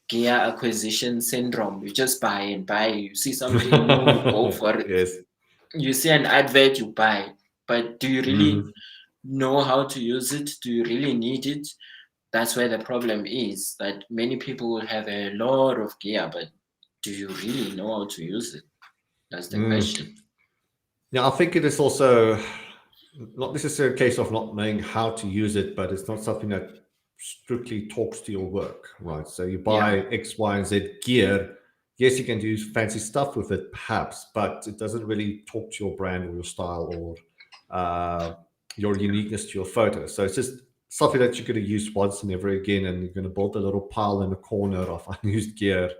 gear acquisition syndrome. You just buy and buy. You see something new, you go for it. Yes. You see an advert, you buy. But do you really know how to use it? Do you really need it? That's where the problem is, that many people will have a lot of gear, but do you really know how to use it? That's the question. Yeah, I think it is also not necessarily a case of not knowing how to use it, but it's not something that strictly talks to your work, right? So you buy X, Y, and Z gear. Yes, you can do fancy stuff with it, perhaps, but it doesn't really talk to your brand or your style or your uniqueness to your photo. So it's just something that you're going to use once and never again, and you're going to build a little pile in the corner of unused gear.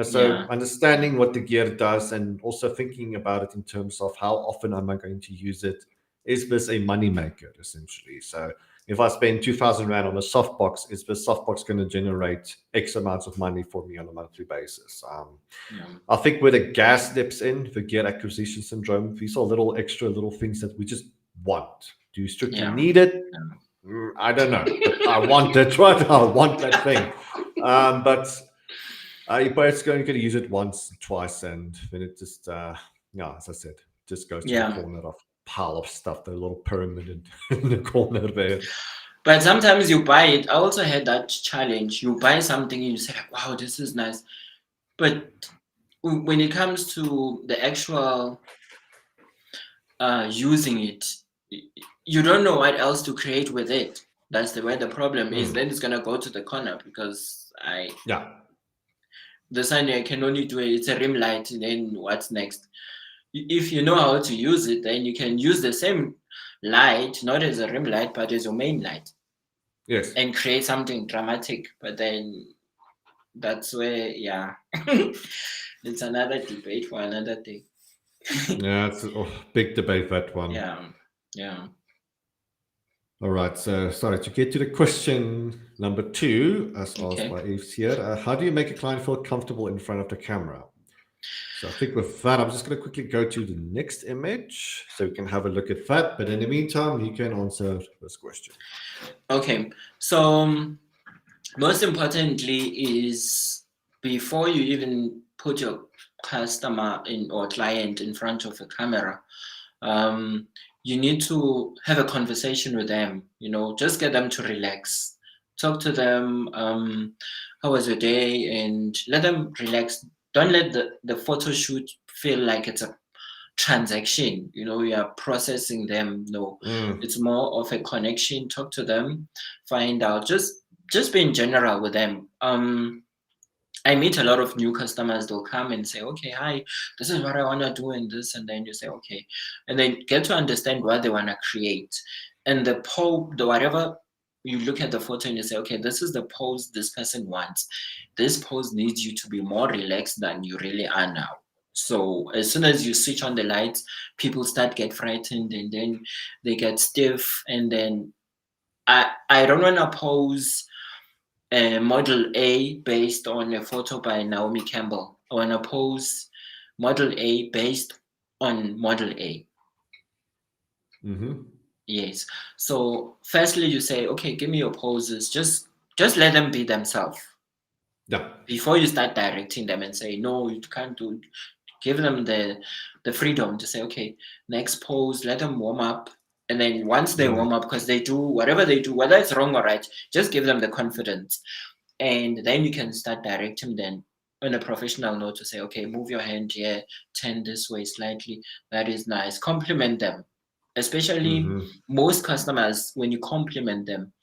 So understanding what the gear does and also thinking about it in terms of how often am I going to use it. Is this a money maker, essentially? So if I spend 2,000 Rand on a softbox, is the softbox going to generate X amounts of money for me on a monthly basis? I think where the gas steps in, the gear acquisition syndrome, these are little extra little things that we just want. Do you strictly need it? I don't know. But I want it, right? I want that thing. But it's going to use it once, twice, and then it just, as I said, just goes to the corner of pile of stuff, the little pyramid in the corner there. But sometimes you buy it. I also had that challenge. You buy something and you say, wow, this is nice. But when it comes to the actual using it, you don't know what else to create with it. That's where the problem is. Then it's going to go to the corner because the sign I can only do it. It's a rim light. And then what's next? If you know how to use it, then you can use the same light, not as a rim light, but as your main light. Yes. And create something dramatic. But then that's where, it's another debate for another day. It's a big debate, that one. Yeah. All right. So, sorry, to get to the question number 2, as asked by Eves here. How do you make a client feel comfortable in front of the camera? So I think with that, I'm just going to quickly go to the next image so we can have a look at that. But in the meantime, you can answer this question. Okay. So most importantly is before you even put your customer or client in front of a camera, you need to have a conversation with them, just get them to relax. Talk to them, how was your day, and let them relax. Don't let the photo shoot feel like it's a transaction, you are processing them. No, it's more of a connection. Talk to them, find out, just be in general with them. I meet a lot of new customers. They'll come and say, okay, hi, this is what I want to do and this. And then you say, okay. And then get to understand what they want to create. And the whatever, you look at the photo and you say, okay, this is the pose this person wants. This pose needs you to be more relaxed than you really are now. So as soon as you switch on the lights, people get frightened, and then they get stiff. And then I don't want to pose model A based on a photo by Naomi Campbell. I want to pose model A based on model A. Mm-hmm. Yes. So firstly, you say, okay, give me your poses. Just let them be themselves. Yeah. Before you start directing them and say, no, you can't do. Give them the freedom to say, okay, next pose. Let them warm up, and then once they warm up, because they do whatever they do, whether it's wrong or right, just give them the confidence, and then you can start directing them on a professional note to say, okay, move your hand here, turn this way slightly. That is nice. Compliment them. Especially most customers, when you compliment them,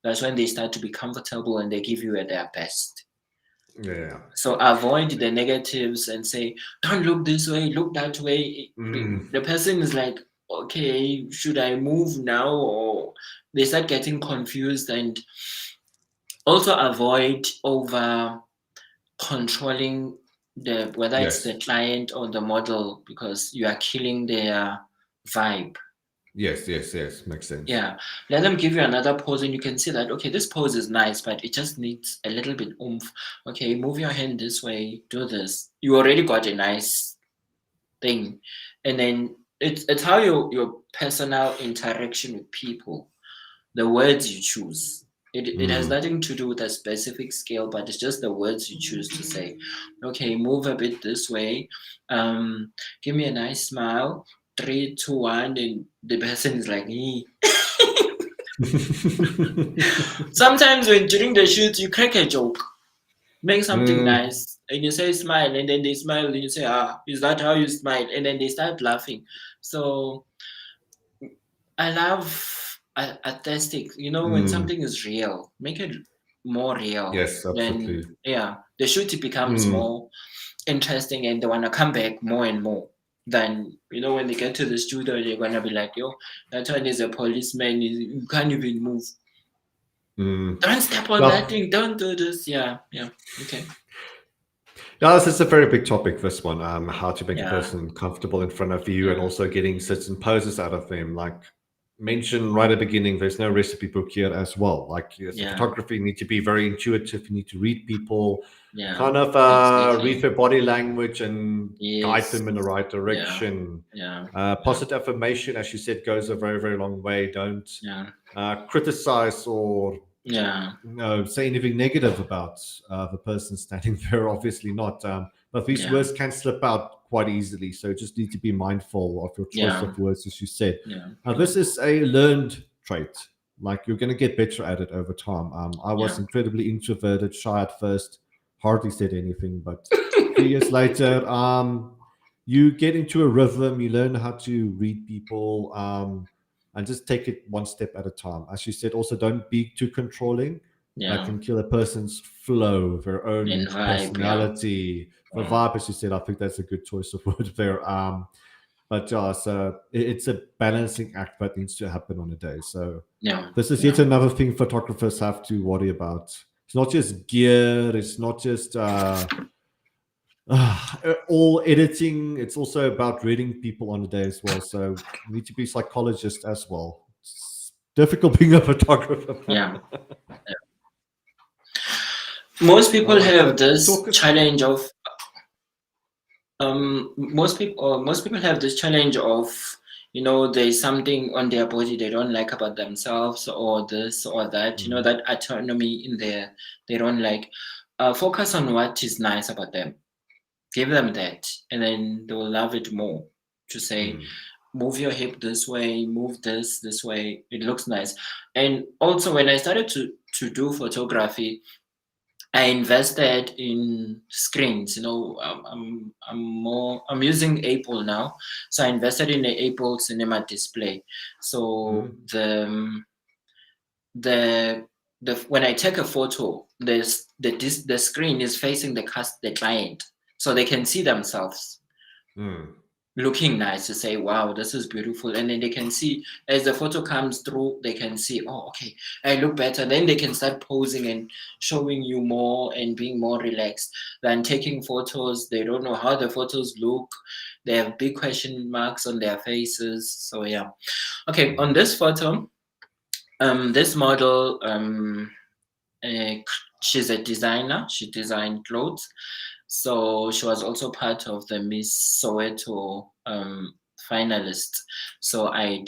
that's when they start to be comfortable and they give you at their best. Yeah. So avoid the negatives and say, don't look this way, look that way. The person is like, okay, should I move now? Or they start getting confused. And also avoid over controlling whether it's the client or the model, because you are killing their vibe. Yes. Makes sense. Yeah, let them give you another pose, and you can see that, okay, this pose is nice, but it just needs a little bit oomph. Okay, move your hand this way, do this. You already got a nice thing. And then it's how your personal interaction with people, the words you choose. It has nothing to do with a specific scale, but it's just the words you choose to say. Okay, move a bit this way. Give me a nice smile. 3, 2, 1, and the person is like, Sometimes during the shoot, you crack a joke, make something nice, and you say smile, and then they smile, and you say, is that how you smile? And then they start laughing. So I love aesthetic. When something is real, make it more real. Yes, absolutely. Then the shoot becomes more interesting, and they want to come back more and more. Then when they get to the studio, they're gonna be like, yo, that one is a policeman. You can't even move. Don't step on that thing. Don't do this. Yeah. Okay. Yeah, this is a very big topic, this one. How to make a person comfortable in front of you and also getting certain poses out of them. Like mentioned right at the beginning, there's no recipe book here as well. Like photography, you need to be very intuitive. You need to read people, kind of read their body language and guide them in the right direction. Positive affirmation, as you said, goes a very, very long way. Don't criticize or say anything negative about the person standing there. Obviously not, but these words can slip out quite easily, so just need to be mindful of your choice of words, as you said. This is a learned trait. Like, you're going to get better at it over time. I was incredibly introverted, shy at first, hardly said anything, but 3 years later, you get into a rhythm, you learn how to read people, and just take it one step at a time. As you said, also don't be too controlling. That can kill a person's flow, their own vibe, personality. The vibe, as you said, I think that's a good choice of word there. But so it's a balancing act that needs to happen on a day. So this is yet another thing photographers have to worry about. It's not just gear. It's not just all editing. It's also about reading people on the day as well. So you need to be a psychologist as well. It's difficult being a photographer. Most people have this challenge of most people have this challenge of there's something on their body they don't like about themselves, or this or that, that autonomy in there they don't like. Focus on what is nice about them. Give them that, and then they will love it more. To say, move your hip this way, move this way, it looks nice. And also, when I started to do photography, I invested in screens. I'm using Apple now, so I invested in the Apple Cinema display. So the when I take a photo, the screen is facing the client, so they can see themselves. looking nice, to say, wow, this is beautiful. And then they can see as the photo comes through, they can see, oh, okay, I look better. Then they can start posing and showing you more and being more relaxed than taking photos. They don't know how the photos look. They have big question marks on their faces. So yeah. Okay, on this photo, this model, uh, she's a designer. She designed clothes. So she was also part of the Miss Soweto finalists. So I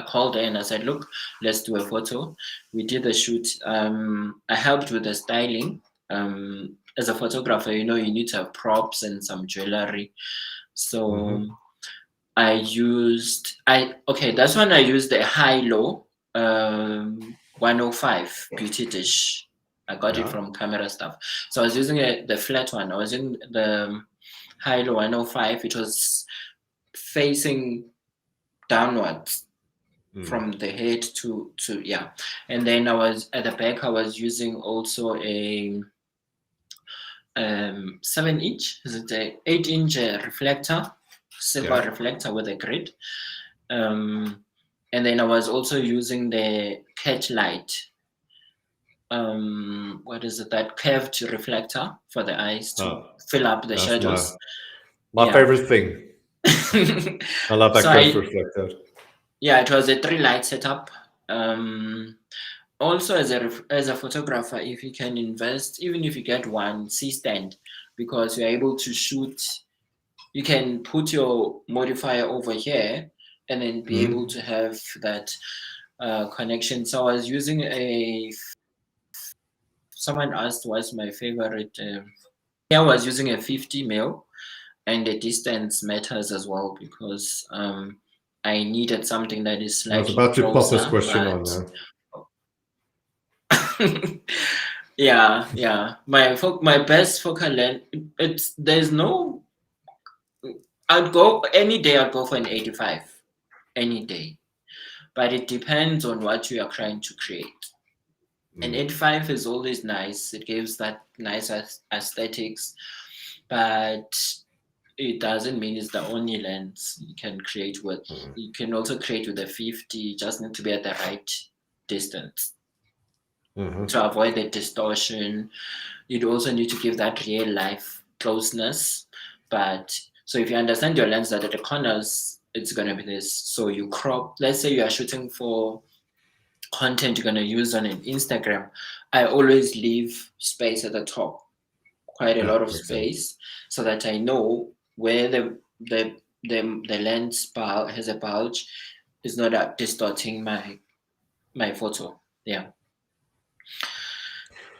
called her and I said, look, let's do a photo. We did the shoot. I helped with the styling. As a photographer, you need to have props and some jewelry. So that's when I used a high-low 105 beauty dish. I got it from CameraStuff. So I was using the flat one. I was using the high-low 105. It was facing downwards from the head to yeah. And then I was at the back. I was using also a 7-inch. Is it a 8-inch reflector? Silver reflector with a grid. And then I was also using the catch light. What is it? That curved reflector for the eyes to fill up the shadows. My favorite thing. I love that curved reflector. Yeah, it was a 3-light setup. Also, as a photographer, if you can invest, even if you get one C-stand, because you're able to shoot, you can put your modifier over here and then be able to have that connection. So I was using someone asked what's my favorite. I was using a 50 mil, and the distance matters as well, because I needed something that is slightly I was about to pop this question on now. Yeah. My best focal length. There's no. I'd go any day. I'd go for an 85, any day, but it depends on what you are trying to create. An 85 is always nice. It gives that nice aesthetics, but it doesn't mean it's the only lens you can create with. You can also create with a 50. You just need to be at the right distance to avoid the distortion. You'd also need to give that real life closeness. But so if you understand your lens, that at the corners it's gonna be this. So you crop. Let's say you are shooting for content you're gonna use on an Instagram. I always leave space at the top, quite a lot of space, so that I know where the lens has a bulge is not distorting my photo. Yeah.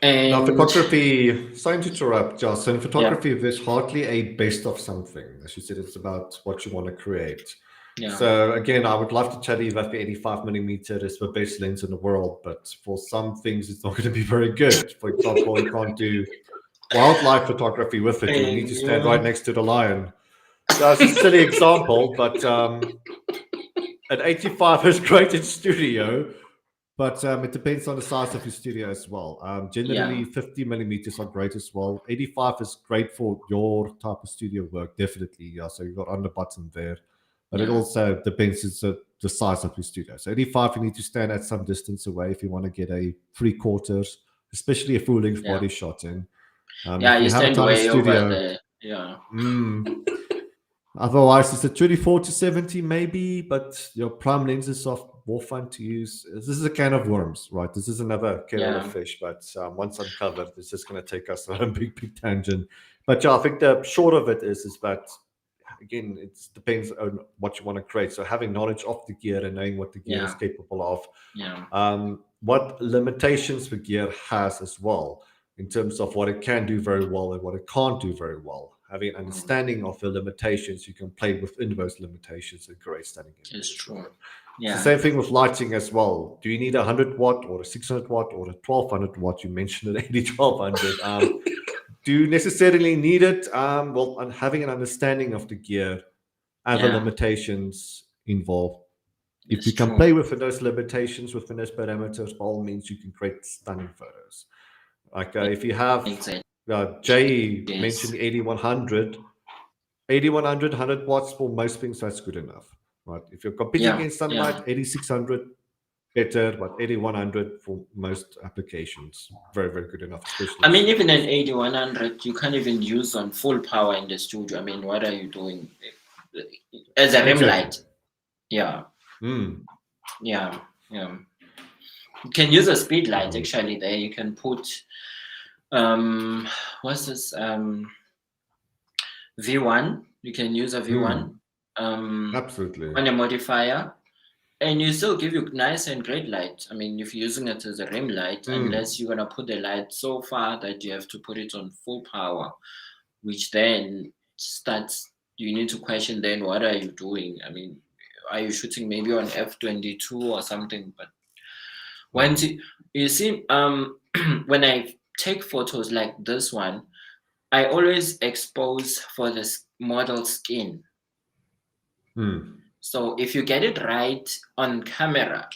And now, photography, sorry to interrupt, Joss. In photography, there's hardly a best of something. As you said, it's about what you want to create. Yeah. So again, I would love to tell you that the 85mm is the best lens in the world, but for some things, it's not going to be very good. For example, you can't do wildlife photography with it. You need to stand right next to the lion. That's a silly example, but an 85 is great in studio. But it depends on the size of your studio as well. Generally, 50mm are great as well. 85 is great for your type of studio work, definitely. Yeah, so you've got under button there. But it also depends on the size of your studio. So 85, you need to stand at some distance away if you want to get a 3/4, especially a full-length body shot in. If you stand way over there. Yeah. Otherwise, it's a 24-70 maybe, but your prime lenses are more fun to use. This is a can of worms, right? This is another kettle of fish, but once uncovered, it's just going to take us on a big tangent. But yeah, I think the short of it is that, again, it depends on what you want to create. So having knowledge of the gear and knowing what the gear is capable of, what limitations the gear has as well, in terms of what it can do very well and what it can't do very well. Having an understanding of the limitations, you can play within those limitations and create stunning images. It's true. Yeah. It's the same thing with lighting as well. Do you need a 100-watt or a 600-watt or a 1200-watt? You mentioned an 80-1200. Do you necessarily need it? Well, having an understanding of the gear and the limitations involved. If you can play within those limitations, within those parameters, by all means, you can create stunning photos. Like if you have Jay mentioned the 8100, 8100, 100 watts for most things, that's good enough. Right? If you're competing Yeah, against sunlight, yeah. 8600 better, but 8100 for most applications, very, very good enough, especially I in mean, even an studios. 8100, you can't even use on full power in the studio. I mean, what are you doing? As a rim Exactly. light. Yeah, Mm. yeah, yeah. You can use a speed light Mhm. actually there. You can put um what's this V1. You can use a V1 Mm. um Absolutely. on a modifier. And you still give you nice and great light. I mean, if you're using it as a rim light, Mm. unless you're gonna put the light so far that you have to put it on full power, which then starts, you need to question then what are you doing? I mean, are you shooting maybe on f22 or something? But once Mm. you see, when I take photos like this one, I always expose for the model skin. Mm. So if you get it right on camera,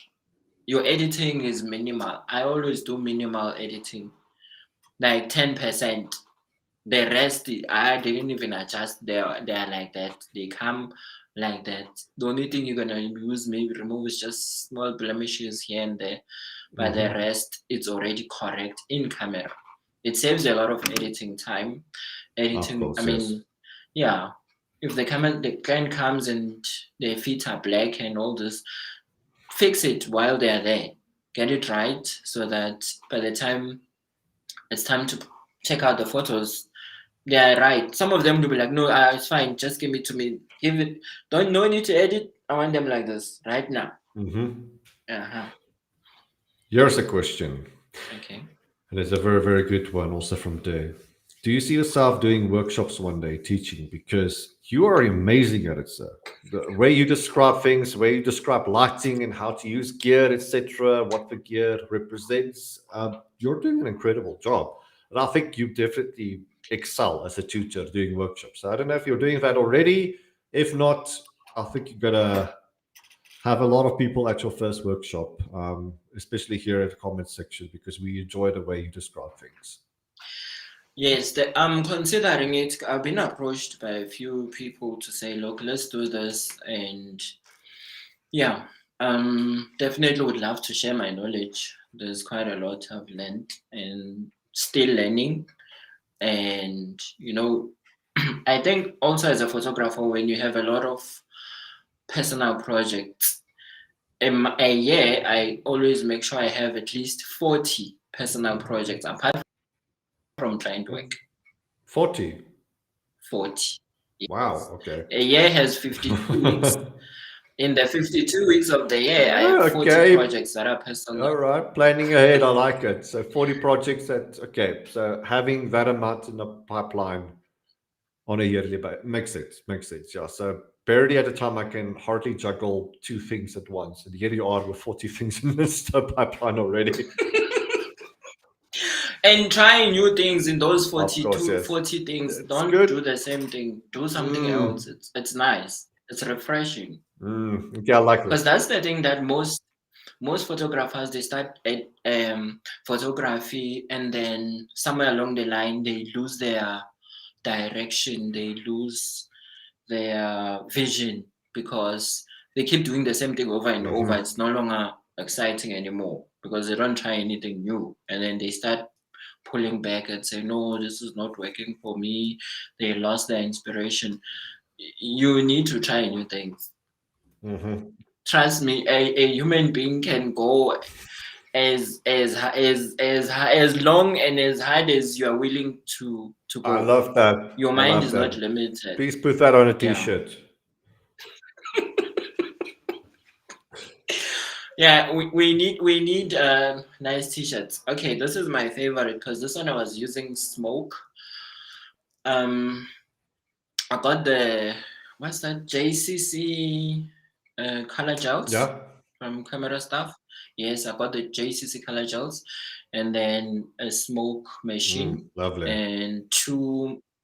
your editing is minimal. I always do minimal editing, like 10%. The rest, I didn't even adjust. They're like that. They come like that. The only thing you're gonna use, maybe remove, is just small blemishes here and there. But the Mhm. rest, it's already correct in camera. It saves a lot of editing time. Of Editing, I course, yes. mean, yeah. If the client comes and their feet are black and all this, fix it while they're there. Get it right so that by the time it's time to check out the photos, they're right. Some of them will be like, no, it's fine. Just give it to me. Give it. Don't no need to edit. I want them like this right now. Mhm. Uh-huh. Here's a question, Okay. and it's a very, very good one also from Dave. Do you see yourself doing workshops one day teaching? Because you are amazing at it, sir. The way you describe things, where you describe lighting and how to use gear, etc., what the gear represents, you're doing an incredible job. And I think you definitely excel as a tutor doing workshops. So I don't know if you're doing that already. If not, I think you're gonna have a lot of people at your first workshop, especially here at the comment section, because we enjoy the way you describe things. Yes, I'm considering it. I've been approached by a few people to say, look, let's do this. And yeah, definitely would love to share my knowledge. There's quite a lot I've learned and still learning. And, I think also as a photographer, when you have a lot of personal projects, a year, I always make sure I have at least 40 personal projects apart from client work. 40. 40. Wow. Yes. Okay. A year has 52 weeks. In the 52 weeks of the year, I have 40 Okay. projects that are personal. All right. Planning ahead. I like it. So 40 projects. Okay. So having that amount in the pipeline on a yearly basis makes sense. Makes sense. Yeah. So barely at a time, I can hardly juggle two things at once. And here you are with 40 things in this pipeline already. And trying new things in those Of course, 42, yes. 40 things. It's Don't do good. the same thing. Do something else. Mm. It's nice. It's refreshing. Okay, I like Because this. that's the thing that most photographers, they start at photography, and then somewhere along the line they lose their direction, they lose their vision, because they keep doing the same thing over and over. Hmm. It's no longer exciting anymore because they don't try anything new, and then they start pulling back and say, no, this is not working for me. They lost their inspiration. You need to try new things. Hmm. Trust me, a human being can go as long and as hard as you are willing to I go. love that. Your I mind love is not that. limited. Please put that on a Yeah. t-shirt. Yeah, we need nice t-shirts. Okay, this is my favorite because this one I was using smoke. Um, I got the, what's that, JCC color gels Yeah. from CameraStuff. Yes, I got the JCC color gels, and then a smoke machine, Lovely. and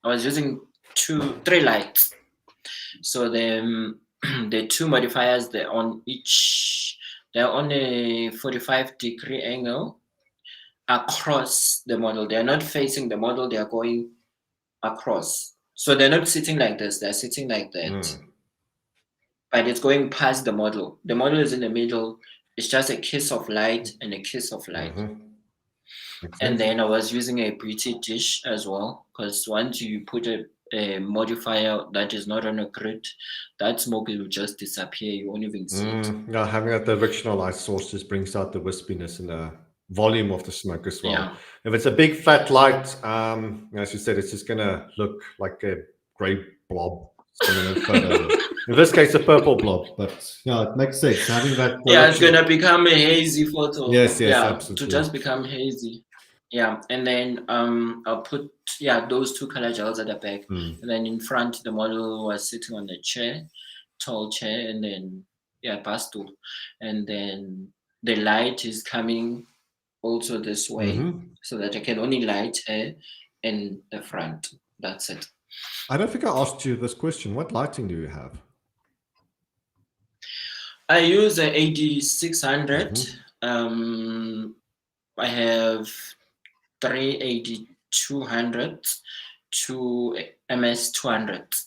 I was using three lights. So the the two modifiers, they're on a 45-degree angle across the model. They are not facing the model, they are going across. So they're not sitting like this, they're sitting like that. But it's going past the model. The model is in the middle. It's just a kiss of light and a kiss of light. And then I was using a pretty dish as well, because once you put a modifier that is not on a grid, that smoke will just disappear. You won't even see it. Yeah, having that directional light source just brings out the wispiness and the volume of the smoke as well. Yeah. If it's a big flat light, as you said, it's just gonna look like a grey blob. In this case, a purple blob, but yeah, it makes sense having that. Yeah, it's gonna become a hazy photo. Yes, yeah, absolutely. To just become hazy. Yeah, and then I'll put those two color gels at the back, and then in front the model was sitting on a chair, tall chair, and then pastel, and then the light is coming also this way, so that I can only light her in the front. That's it. I don't think I asked you this question. What lighting do you have? I use a 8600. I have 38200 to MS200.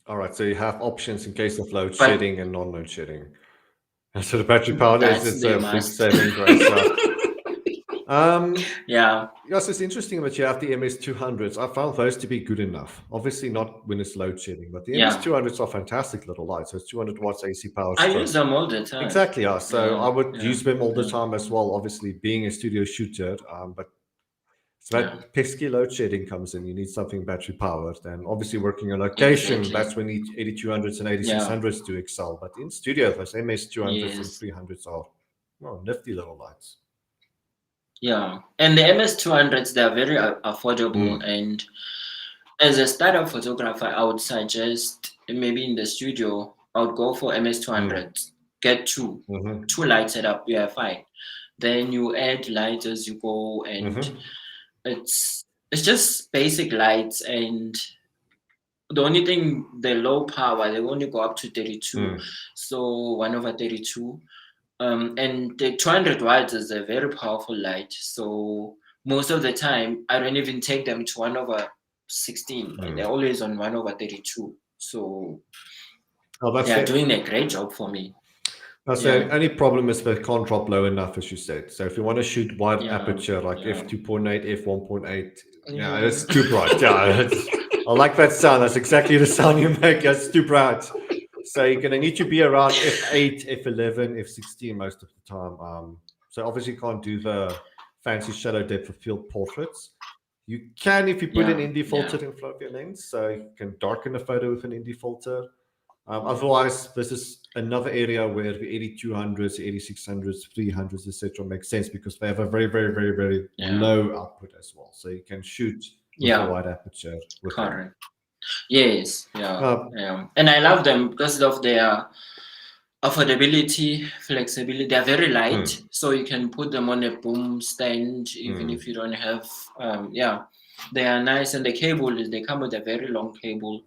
All right, so you have options in case of load shedding and non-load shedding. So the battery power is a big saving grace. Yes, it's interesting that you have the MS200s. I found those to be good enough. Obviously not when it's load shedding, but the MS200s are fantastic little lights. So it's 200 watts AC power. I use them all the time. Exactly, yeah. So I would use them all the time as well, obviously being a studio shooter. But so that pesky load shedding comes in. You need something battery powered. And obviously working on location, that's when you need 8200s and 8600s to excel. But in studio, those MS200s and 300s are nifty little lights. Yeah, and the MS200s, they're very affordable. And as a startup photographer, I would suggest maybe in the studio, I would go for MS200s. Get two lights set up. Yeah, fine. Then you add lights as you go, and it's just basic lights. And the only thing, the low power, they only go up to 32. So 1/32. And the 200 watts is a very powerful light. So most of the time, I don't even take them to 1/16. They're always on 1/32. So they're doing a great job for me. The only problem is they can't drop low enough, as you said. So if you want to shoot wide aperture, like f2.8, f1.8, it's too bright. I like that sound. That's exactly the sound you make. It's too bright. So you're going to need to be around f8, f11, f16 most of the time. So obviously you can't do the fancy shadow depth of field portraits. You can if you put an ND filter in front of your lens. So you can darken a photo with an ND filter. Otherwise, this is another area where the 8200s, 8600s, 300s, etc. make sense because they have a very, very, very, very low output as well. So you can shoot with a wide aperture. Correct. Yes, and I love them because of their affordability, flexibility. They're very light, so you can put them on a boom stand even if you don't have. They are nice, and the cable they come with a very long cable,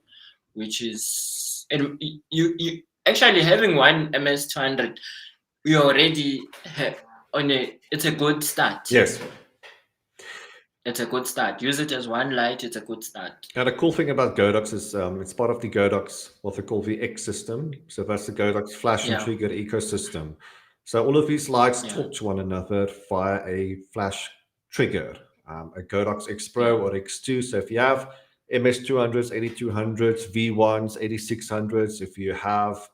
which is and you actually having one MS200, you already have it's a good start. Yes. It's a good start. Use it as one light. It's a good start. And the cool thing about Godox is it's part of the Godox, what they call the X system. So that's the Godox flash and trigger ecosystem. So all of these lights talk to one another via a flash trigger, a Godox X Pro or X2. So if you have MS200s, 8200s, V1s, 8600s, if you have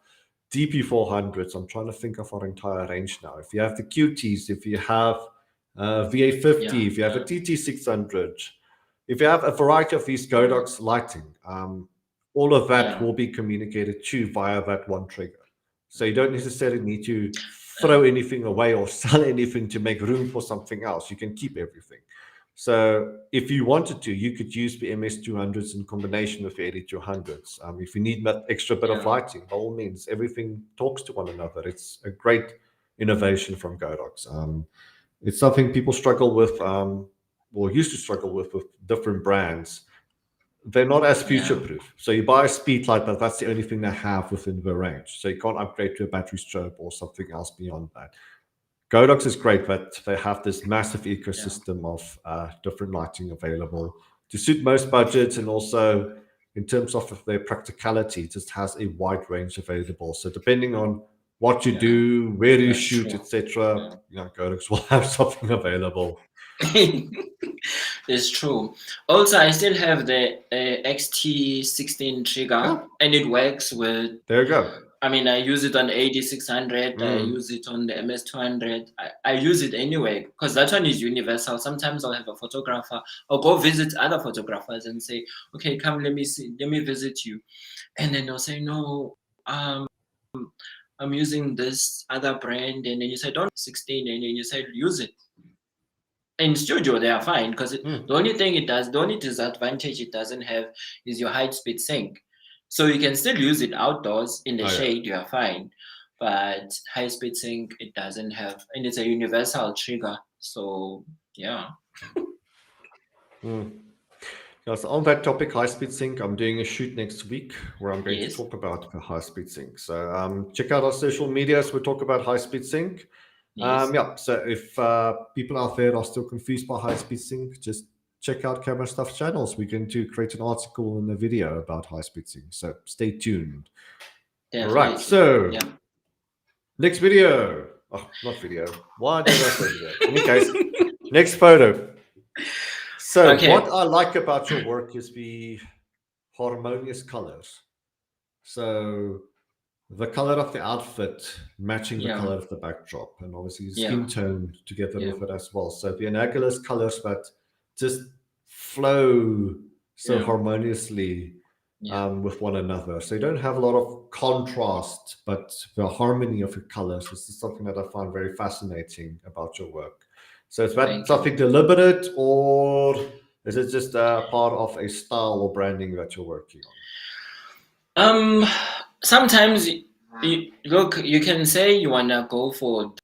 DP400s, I'm trying to think of our entire range now. If you have the QTs, if you have VA50, if you have a TT600, if you have a variety of these Godox lighting, all of that will be communicated to via that one trigger. So you don't necessarily need to throw anything away or sell anything to make room for something else. You can keep everything. So if you wanted to, you could use the MS200s in combination with the 8200s. If you need that extra bit of lighting, by all means, everything talks to one another. It's a great innovation from Godox. It's something people struggle with, or used to struggle with different brands. They're not as future-proof. So you buy a speed light, but that's the only thing they have within the range. So you can't upgrade to a battery strobe or something else beyond that. Godox is great, but they have this massive ecosystem of different lighting available to suit most budgets, and also in terms of their practicality, it just has a wide range available. So depending on what you Yeah, do, where you that's shoot, true. etc., Godox will have something available. It's true. Also, I still have the XT16 trigger, Yeah, and it works with. there you go. I mean, I use it on 8600. I Mm. use it on the MS200. I use it anyway because that one is universal. Sometimes I'll have a photographer. I'll go visit other photographers and say, "Okay, come, let me see, let me visit you," and then they'll say, "No, I'm using this other brand," and then you say, "Don't 16," and then you say, "Use it." In studio, they are fine because the only thing it does, the only disadvantage it doesn't have is your high speed sync. So you can still use it outdoors in the shade, you are fine. But high speed sync, it doesn't have, and it's a universal trigger. So yeah. Yeah, so on that topic, high-speed sync, I'm doing a shoot next week where I'm going to Yes. talk about the high-speed sync. So check out our social medias. We'll talk about high-speed sync. Yes. Yeah, so if people out there are still confused by high-speed sync, just check out CameraStuff channels. We're going to create an article and a video about high-speed sync. So stay tuned. All right, Definitely. so Yeah. next video. Oh, not video. Why did I say video? In any case, next photo. So Okay. what I like about your work is the harmonious colors. So the color of the outfit matching the Yeah. color of the backdrop, and obviously the Yeah. skin tone together Yeah. with it as well. So the analogous colors that just flow so Yeah. harmoniously Yeah. with one another. So you don't have a lot of contrast, but the harmony of your colors is something that I find very fascinating about your work. So is that Thank you. something deliberate, or is it just a part of a style or branding that you're working on? Sometimes look, you can say you wanna go for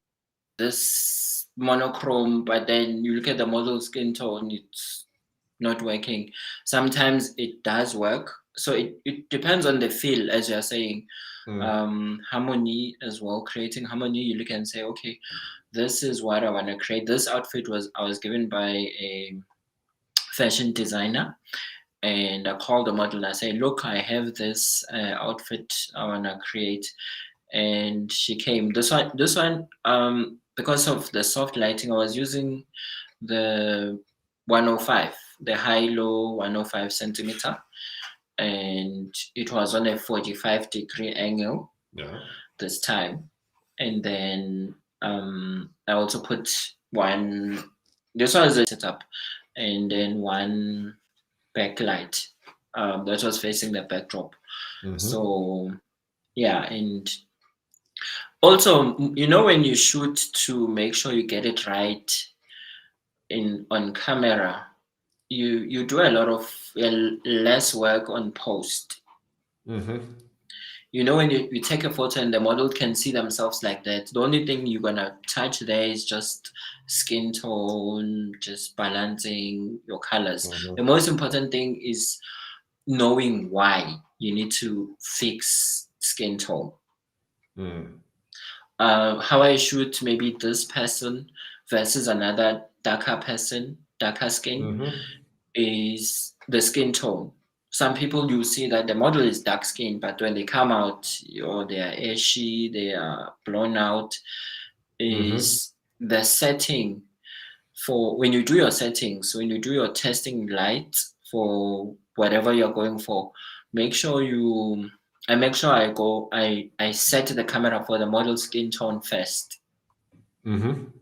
this monochrome, but then you look at the model skin tone, it's not working. Sometimes it does work. So it depends on the feel, as you're saying. Harmony as well, creating harmony. You look and say, okay, this is what I want to create. This outfit I was given by a fashion designer, and I called the model. I say, look, I have this outfit I want to create, and she came. This one, because of the soft lighting, I was using the 105, the high-low 105 centimeter, and it was on a 45-degree angle this time. And then I also put one, this was a setup, and then one backlight that was facing the backdrop. So yeah, and also, when you shoot, to make sure you get it right on camera, you do a lot of less work on post. When you take a photo and the model can see themselves like that, the only thing you're gonna touch there is just skin tone, just balancing your colors. The most important thing is knowing why you need to fix skin tone. How I shoot maybe this person versus another darker person, darker skin, is the skin tone. Some people, you see that the model is dark skinned, but when they come out, or they are ashy, they are blown out, is the setting. For when you do your settings, when you do your testing light for whatever you're going for, make sure I set the camera for the model skin tone first. Then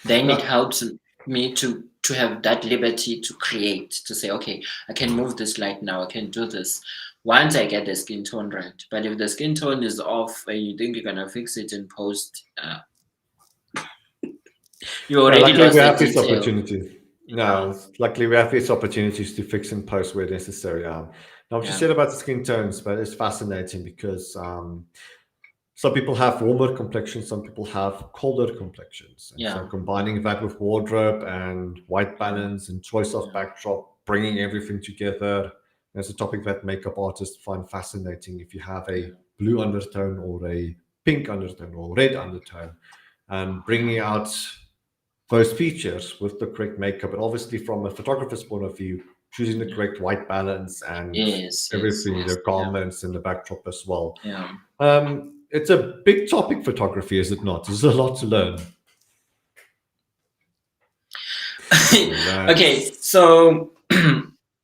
it helps me to have that liberty to create, to say, okay, I can move this light now, I can do this once I get the skin tone right. But if the skin tone is off and you think you're gonna fix it in post, you already luckily lost we the have these detail. opportunities. No, luckily we have these opportunities to fix in post where necessary. Now, what you said about the skin tones, but it's fascinating because some people have warmer complexions, some people have colder complexions. And so combining that with wardrobe and white balance and choice of backdrop, bringing everything together, that's a topic that makeup artists find fascinating. If you have a blue undertone or a pink undertone or red undertone, and bringing out those features with the correct makeup. But obviously from a photographer's point of view, choosing the correct white balance and Yes, yes, everything, yes. the garments and the backdrop as well. Yeah. It's a big topic, photography, is it not? There's a lot to learn. Okay, That's so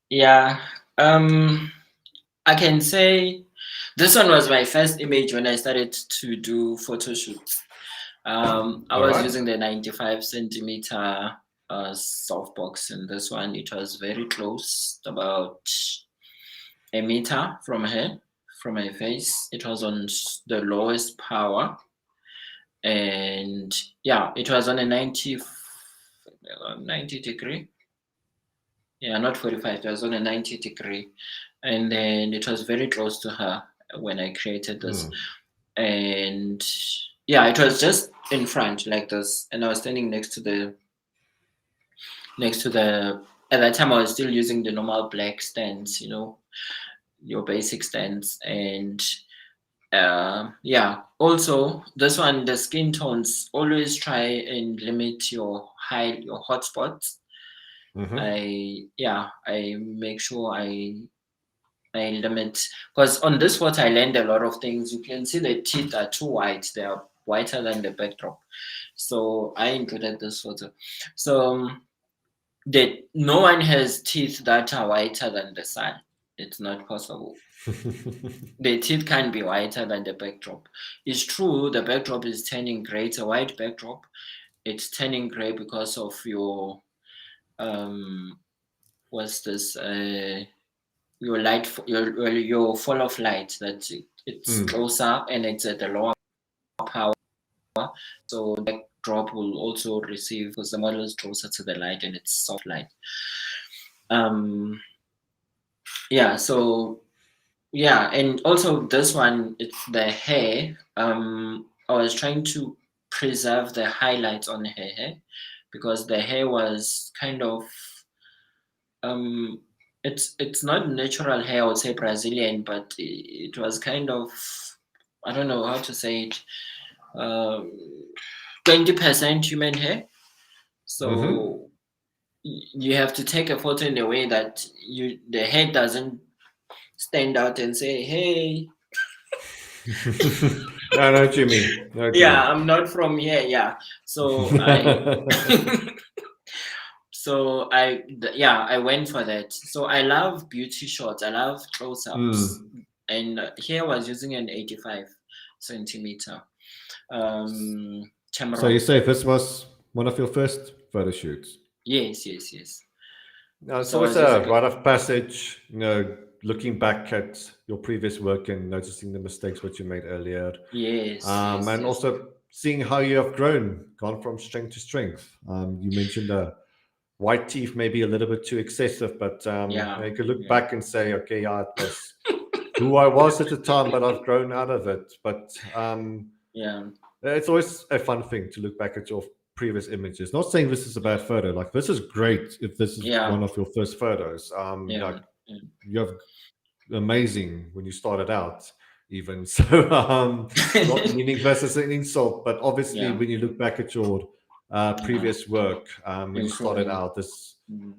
yeah, I can say this one was my first image when I started to do photo shoots. I all was right. using the 95 centimeter softbox, and this one it was very close, about a meter from her, from my face. It was on the lowest power, and yeah, it was on a 90 degree. Yeah, not 45. It was on a 90 degree, and then it was very close to her when I created this. And yeah, it was just in front like this, and I was standing next to the at that time I was still using the normal black stands, your basic stands. And yeah, also this one, the skin tones, always try and limit your hotspots. I make sure I limit, because on this photo I learned a lot of things. You can see the teeth are too white, they are whiter than the backdrop, so I included this photo. So that no one has teeth that are whiter than the sun. It's not possible. The teeth can't be whiter than the backdrop. It's true the backdrop is turning gray. It's a white backdrop. It's turning gray because of your what's this your light, your fall of light, that it's closer and it's at the lower power, so the backdrop will also receive, because the model is closer to the light and it's soft light. Yeah, so yeah, and also this one, it's the hair. I was trying to preserve the highlights on her hair, because the hair was kind of it's not natural hair, I would say Brazilian, but it was kind of, I don't know how to say it, 20% human hair. So you have to take a photo in a way that the head doesn't stand out and say, hey. I know what you mean. Yeah, I'm not from here. Yeah, so I went for that. So I love beauty shots, I love close-ups, and here I was using an 85 centimeter camera. So you say this was one of your first photo shoots? Yes. Now, it's So I always was a using rite of passage, looking back at your previous work and noticing the mistakes which you made earlier. yes, Also seeing how you have gone from strength to strength. You mentioned white teeth maybe a little bit too excessive, but you could look back and say, okay, yeah, it was who I was at the time, but I've grown out of it. But it's always a fun thing to look back at your previous images. Not saying this is a bad photo. Like, this is great if this is one of your first photos. You have amazing when you started out, even. So not meaning this as an insult, but obviously when you look back at your previous work, when you started out,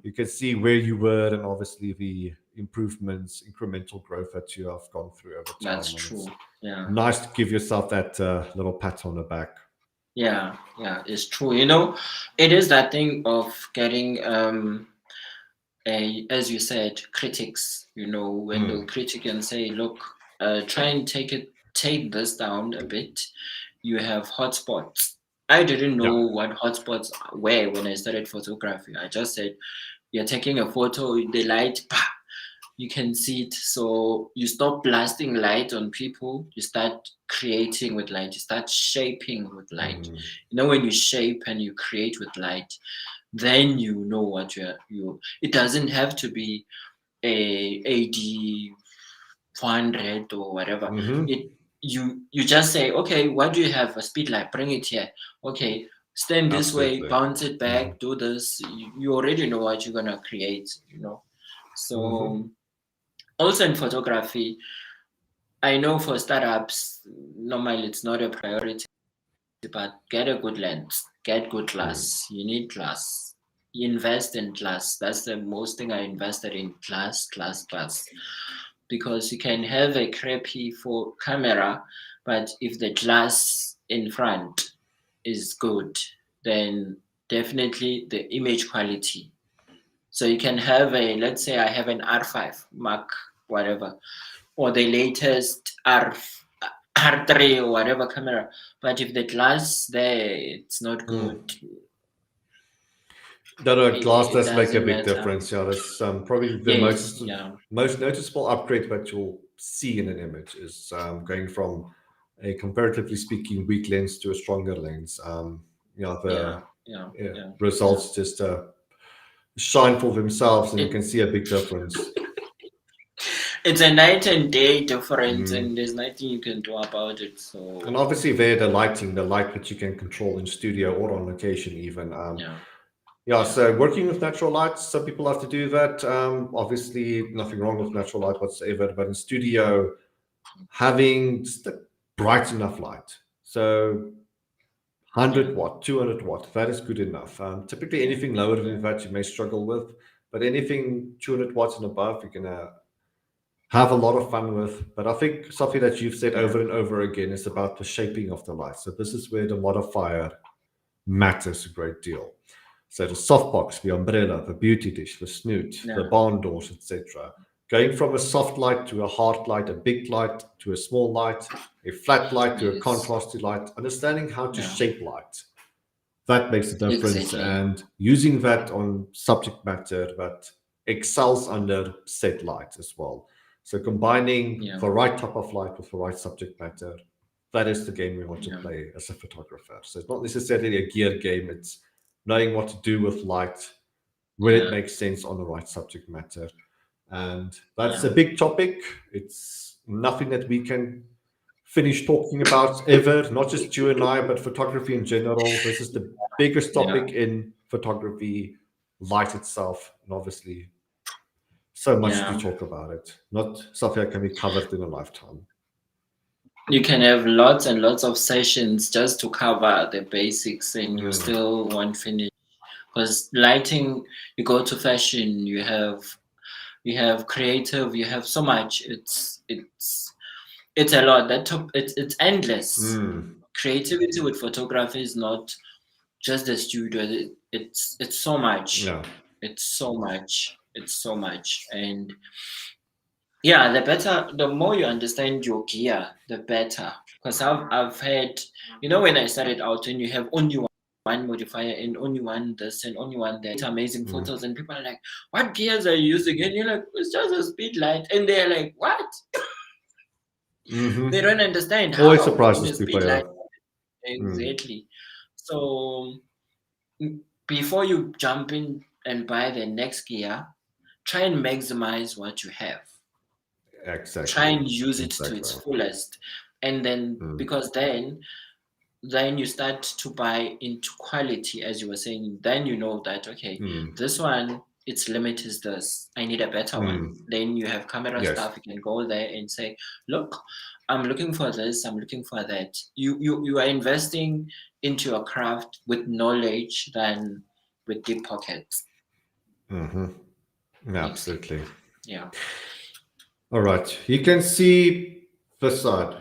you can see where you were, and obviously the improvements, incremental growth that you have gone through over time. That's true. Yeah, nice to give yourself that little pat on the back. Yeah, it's true. It is that thing of getting as you said, critics, when they'll critic and say, look, try and take this down a bit. You have hotspots. I didn't know what hotspots were when I started photography. I just said, you're taking a photo, the light, you can see it. So you stop blasting light on people, you start creating with light, you start shaping with light. When you shape and you create with light, then you know what you it doesn't have to be a AD 400 or whatever. You just say, okay, what do you have? A speed light, bring it here. Okay, stand this way, bounce it back, do this. You already know what you're gonna create, So also in photography, I know for startups, normally it's not a priority, but get a good lens, get good glass. You need glass. invest in glass. That's the most thing I invested in, glass. Because you can have a crappy for camera, but if the glass in front is good, then definitely the image quality. So you can have a, let's say I have an R5 Mark whatever, or the latest R3 or whatever camera, but if the glass there it's not good, That glass it does make a doesn't big matter. difference. Yeah, that's probably the Yes, yeah, most noticeable upgrade that you'll see in an image is going from a comparatively speaking weak lens to a stronger lens. yeah, The yeah, yeah, yeah. results just shine for themselves, and you It, can see a big difference. it's a night and day difference, Mm. and there's nothing you can do about it. And So obviously, there the lighting, the light that you can control in studio or on location, even. yeah, Yeah, yeah, so working with natural light, some people have to do that. Obviously, nothing wrong with natural light whatsoever, but in studio, having just a bright enough light. So yeah, 100 watt, 200 watt, that is good enough. Typically, yeah, anything lower yeah, than that you may struggle with, but anything 200 watts and above, you can have a lot of fun with. But I think something that you've said yeah, over and over again is about the shaping of the light. So this is where the modifier matters a great deal. So the softbox, the umbrella, the beauty dish, the snoot, the yeah. barn doors, etc. Going from a soft light to a hard light, a big light to a small light, a flat light to a Yes, contrasty light, understanding how to yeah, shape light. That makes a difference. exactly. And using that on subject matter that excels under set light as well. So combining Yeah, the right type of light with the right subject matter, that is the game we want to yeah, play as a photographer. So it's not necessarily a gear game, it's knowing what to do with light when it yeah, makes sense on the right subject matter. And that's yeah, a big topic. It's nothing that we can finish talking about ever, not just you and I, but photography in general. This is the biggest yeah. topic in photography, light itself, and obviously so much to Yeah, talk about it. Not something that can be covered in a lifetime. you can have lots and lots of sessions just to cover the basics, and you Mm, still won't finish. Because lighting, you go to fashion, you have creative, you have so much. It's a lot. It's endless. mm, Creativity with photography is not just the studio. It's so much. yeah. It's so much. It's so much, and yeah, the more you understand your gear, the better. Because I've had, when I started out and you have only one modifier and only one this and only one that, amazing Mm, photos, and people are like, "What gears are you using?" And you're like, "It's just a speed light," and they're like, "What?" They mm-hmm. don't understand Always how in surprises a people, speed yeah. light. Mm, Exactly. So before you jump in and buy the next gear, try and maximize what you have. Try exactly. and use it to its Exactly. fullest, and then Mm, because then you start to buy into quality, as you were saying. Then you know that, okay, mm, this one, its limit is this, I need a better one. mm. Then you have camera Yes. stuff, you can go there and say, look, I'm looking for this, I'm looking for that. You are investing into your craft with knowledge than with deep pockets. Mm-hmm. Exactly. Absolutely. Yeah. All right. You can see this side.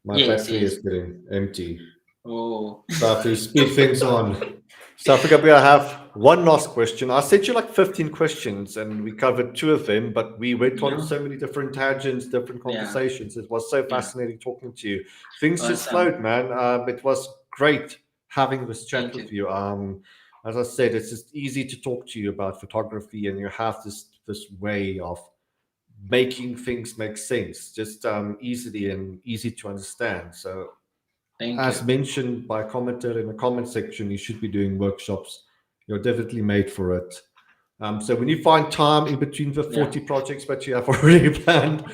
My Yes, battery yes. is getting empty. Oh. So I have to speed things on. So I think I have one last question. I sent you like 15 questions and we covered two of them, but we went on Yeah. so many different tangents, different Yeah. conversations. It was so Yeah. fascinating talking to you. Things just Awesome. flowed, man. It was great having this chat Thank with you. you. As I said, it's just easy to talk to you about photography, and you have this way of making things make sense, just easily and easy to understand. So Thank as you. mentioned by a commenter in the comment section, you should be doing workshops. You're definitely made for it. So when you find time in between the Yeah. 40 projects that you have already planned,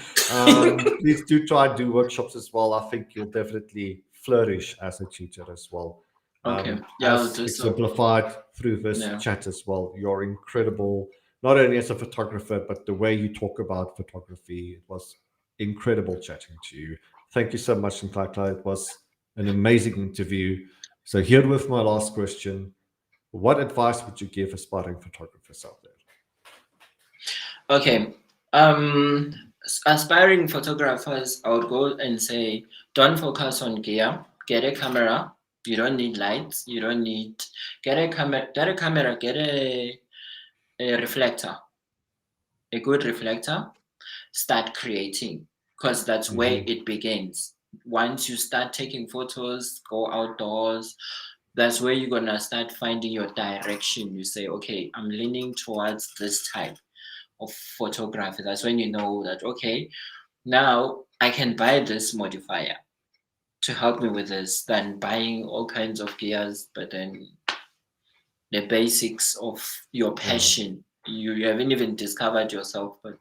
please do try and do workshops as well. I think you'll definitely flourish as a teacher as well. Okay. Yeah, I'll As do so. exemplified through this Yeah. chat as well, you're incredible, not only as a photographer, but the way you talk about photography. It was incredible chatting to you. Thank you so much, Nhlanhla. It was an amazing interview. So here with my last question. what advice would you give aspiring photographers out there? Okay. Aspiring photographers, I would go and say, don't focus on gear. Get a camera. You don't need lights. You don't need get a camera. Get a reflector, a good reflector. Start creating, because that's where it begins. Once you start taking photos, go outdoors. That's where you're gonna start finding your direction. You say, okay, I'm leaning towards this type of photography. That's when you know that, okay, now I can buy this modifier to help me with this than buying all kinds of gears, but then the basics of your passion, you haven't even discovered yourself, but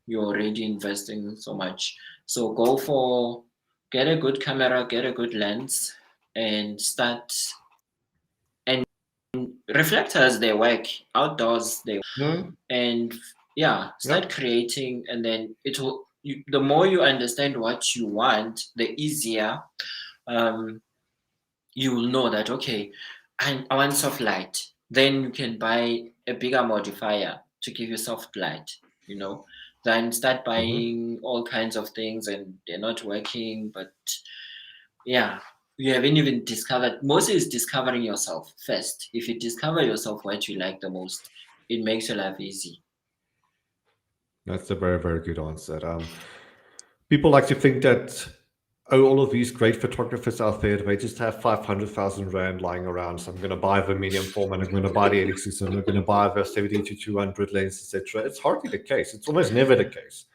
you're already investing so much. So go for, get a good camera, get a good lens, and start. And reflectors, they work outdoors, they and start creating, and then it will. The more you understand what you want, the easier you will know that, okay, I want soft light. Then you can buy a bigger modifier to give you soft light. Then start buying all kinds of things and they're not working. But yeah, you haven't even discovered. Mostly is discovering yourself first. If you discover yourself, what you like the most, it makes your life easy. That's a very, very good answer. People like to think that, all of these great photographers out there, they just have 500,000 Rand lying around. So I'm going to buy the medium format, I'm going to buy the 86, I'm going to buy the 70 to 200 lens, etc. It's hardly the case. It's almost never the case.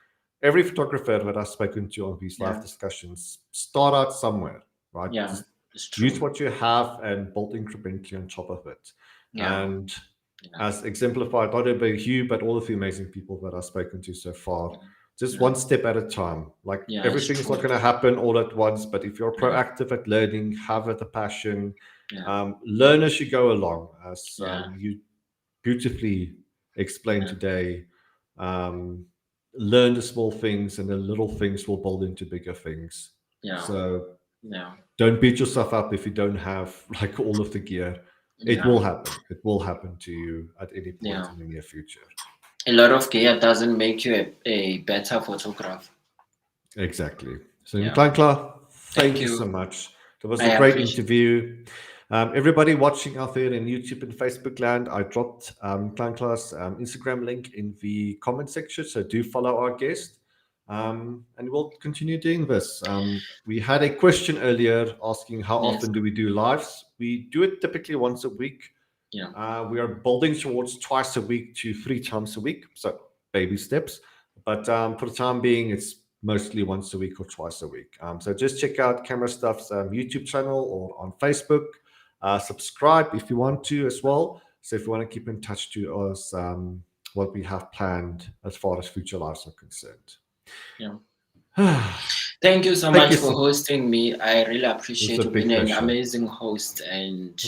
Every photographer that I've spoken to on these live discussions start out somewhere, right? Yeah, just it's true. use what you have and build incrementally on top of it. And as exemplified not only by you, but all of the amazing people that I've spoken to so far, just one step at a time. Like everything is not going to happen all at once, but if you're proactive at learning, have the passion, learn as you go along, as you beautifully explained today. Learn the small things, and the little things will build into bigger things. So don't beat yourself up if you don't have like all of the gear. It will happen. It will happen to you at any point in the near future. A lot of gear doesn't make you a better photographer. Exactly. So Nhlanhla, thank you so much. That was a great interview. Everybody watching out there in YouTube and Facebook land, I dropped Nhlanhla's Instagram link in the comment section, so do follow our guest. And we'll continue doing this. We had a question earlier asking how often do we do lives? We do it typically once a week. We are building towards twice a week to 3 times a week, so baby steps. But for the time being, it's mostly once a week or twice a week. So just check out CameraStuff's YouTube channel or on Facebook. Subscribe if you want to as well. So if you want to keep in touch to us, what we have planned as far as future lives are concerned. Thank you so much for hosting me. I really appreciate you being an amazing host, and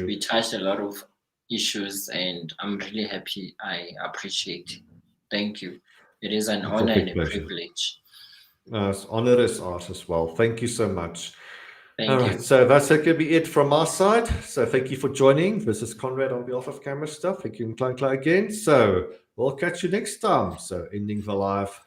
we touched a lot of issues, and I'm really happy. I appreciate it. Thank you. It is an honor and a privilege. Honor is ours as well. Thank you so much. All right, so that's going to be it from our side. So thank you for joining. This is Conrad on behalf of CameraStuff. Thank you, Nhlanhla, again. So we'll catch you next time. So ending the live.